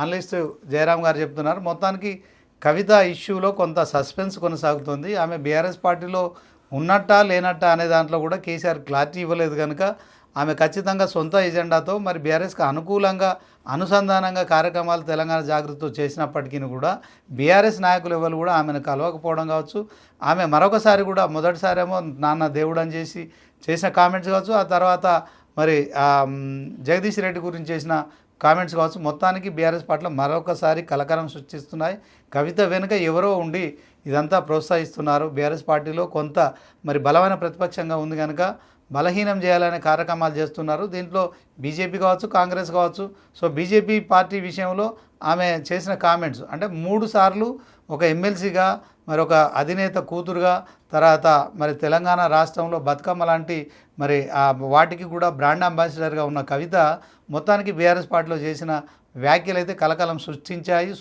అనలిస్ట్ జయరామ్ గారు చెప్తున్నారు. మొత్తానికి కవిత ఇష్యూలో కొంత సస్పెన్స్ కొనసాగుతుంది. ఆమె బీఆర్ఎస్ పార్టీలో ఉన్నట్టా లేనట్టా అనే దాంట్లో కూడా కేసీఆర్ క్లారిటీ ఇవ్వలేదు కనుక ఆమె ఖచ్చితంగా సొంత ఎజెండాతో మరి బీఆర్ఎస్కి అనుకూలంగా అనుసంధానంగా కార్యక్రమాలు తెలంగాణ జాగృతితో చేసినప్పటికీ కూడా బీఆర్ఎస్ నాయకులు ఎవరు కూడా ఆమెను కలవకపోవడం కావచ్చు, ఆమె మరొకసారి కూడా మొదటిసారేమో నాన్న దేవుడు అని చేసిన కామెంట్స్ కావచ్చు, ఆ తర్వాత మరి జగదీష్ రెడ్డి గురించి చేసిన కామెంట్స్ కావచ్చు, మొత్తానికి బీఆర్ఎస్ పట్ల మరొకసారి కలకలం సృష్టిస్తున్నాయి. కవిత వెనుక ఎవరో ఉండి ఇదంతా ప్రోత్సహిస్తున్నారు. బీఆర్ఎస్ పార్టీలో కొంత మరి బలమైన ప్రతిపక్షంగా ఉంది కనుక బలహీనం చేయాలనే కార్యక్రమాలు చేస్తున్నారు. దీంట్లో బీజేపీ కావచ్చు, కాంగ్రెస్ కావచ్చు. సో బీజేపీ పార్టీ విషయంలో ఆమె చేసిన కామెంట్స్ అంటే 3 సార్లు ఒక ఎమ్మెల్సీగా, మరి ఒక అధినేత కూతురుగా, తర్వాత మరి తెలంగాణ రాష్ట్రంలో బతుకమ్మ లాంటి మరి వాటికి కూడా బ్రాండ్ అంబాసిడర్గా ఉన్న కవిత మొత్తానికి బీఆర్ఎస్ పార్టీలో చేసిన వ్యాఖ్యలు అయితే కలకలం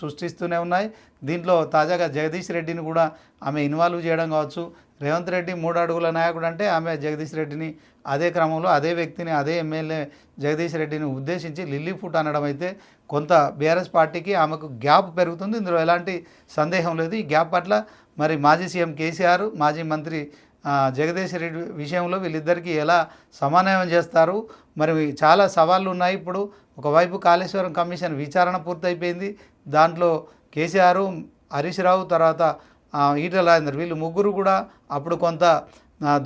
సృష్టిస్తూనే ఉన్నాయి. దీంట్లో తాజాగా జగదీష్ రెడ్డిని కూడా ఆమె ఇన్వాల్వ్ చేయడం కావచ్చు. రేవంత్ రెడ్డి 3 అడుగుల నాయకుడు అంటే ఆమె జగదీష్ రెడ్డిని అదే క్రమంలో అదే వ్యక్తిని అదే ఎమ్మెల్యే జగదీష్ రెడ్డిని ఉద్దేశించి లిల్లీ ఫుట్ అనడం అయితే కొంత బీఆర్ఎస్ పార్టీకి ఆమెకు గ్యాప్ పెరుగుతుంది. ఇందులో ఎలాంటి సందేహం లేదు. ఈ గ్యాప్ పట్ల మరి మాజీ సీఎం కేసీఆర్, మాజీ మంత్రి జగదీష్ రెడ్డి విషయంలో వీళ్ళిద్దరికీ ఎలా సమన్వయం చేస్తారు, మరి చాలా సవాళ్ళు ఉన్నాయి. ఇప్పుడు ఒకవైపు కాళేశ్వరం కమిషన్ విచారణ పూర్తయిపోయింది. దాంట్లో కేసీఆర్, హరీష్ రావు, తర్వాత ఈటల రాజేందర్ వీళ్ళు ముగ్గురు కూడా అప్పుడు కొంత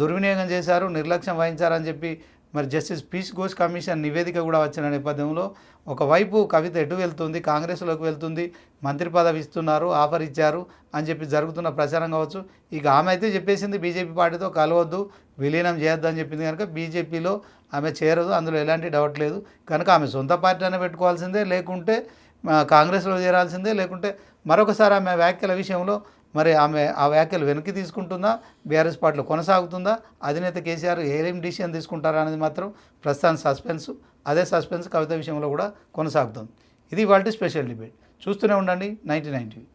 దుర్వినియోగం చేశారు, నిర్లక్ష్యం వహించారని చెప్పి మరి జస్టిస్ పీస్ ఘోష్ కమిషన్ నివేదిక కూడా వచ్చిన నేపథ్యంలో ఒకవైపు కవిత ఎటు వెళ్తుంది, కాంగ్రెస్లోకి వెళ్తుంది, మంత్రి పదవి ఇస్తున్నారు, ఆఫర్ ఇచ్చారు అని చెప్పి జరుగుతున్న ప్రచారం కావచ్చు. ఇక ఆమె అయితే చెప్పేసింది బీజేపీ పార్టీతో కలవద్దు, విలీనం చేయొద్దు అని చెప్పింది కనుక బీజేపీలో ఆమె చేరదు, అందులో ఎలాంటి డౌట్ లేదు. కనుక ఆమె సొంత పార్టీ అయినా పెట్టుకోవాల్సిందే, లేకుంటే కాంగ్రెస్లో చేరాల్సిందే, లేకుంటే మరొకసారి ఆమె వ్యాఖ్యల విషయంలో మరి ఆమె ఆ వ్యాఖ్యలు వెనక్కి తీసుకుంటుందా, బీఆర్ఎస్ పార్టీలో కొనసాగుతుందా, అధినేత కేసీఆర్ ఏం డిసిషన్ తీసుకుంటారా అనేది మాత్రం ప్రస్తుతానికి సస్పెన్స్. అదే సస్పెన్స్ కవిత విషయంలో కూడా కొనసాగుతుంది. ఇది ఇవాల్టి స్పెషల్ డిబేట్. చూస్తూనే ఉండండి 99 టీవీ.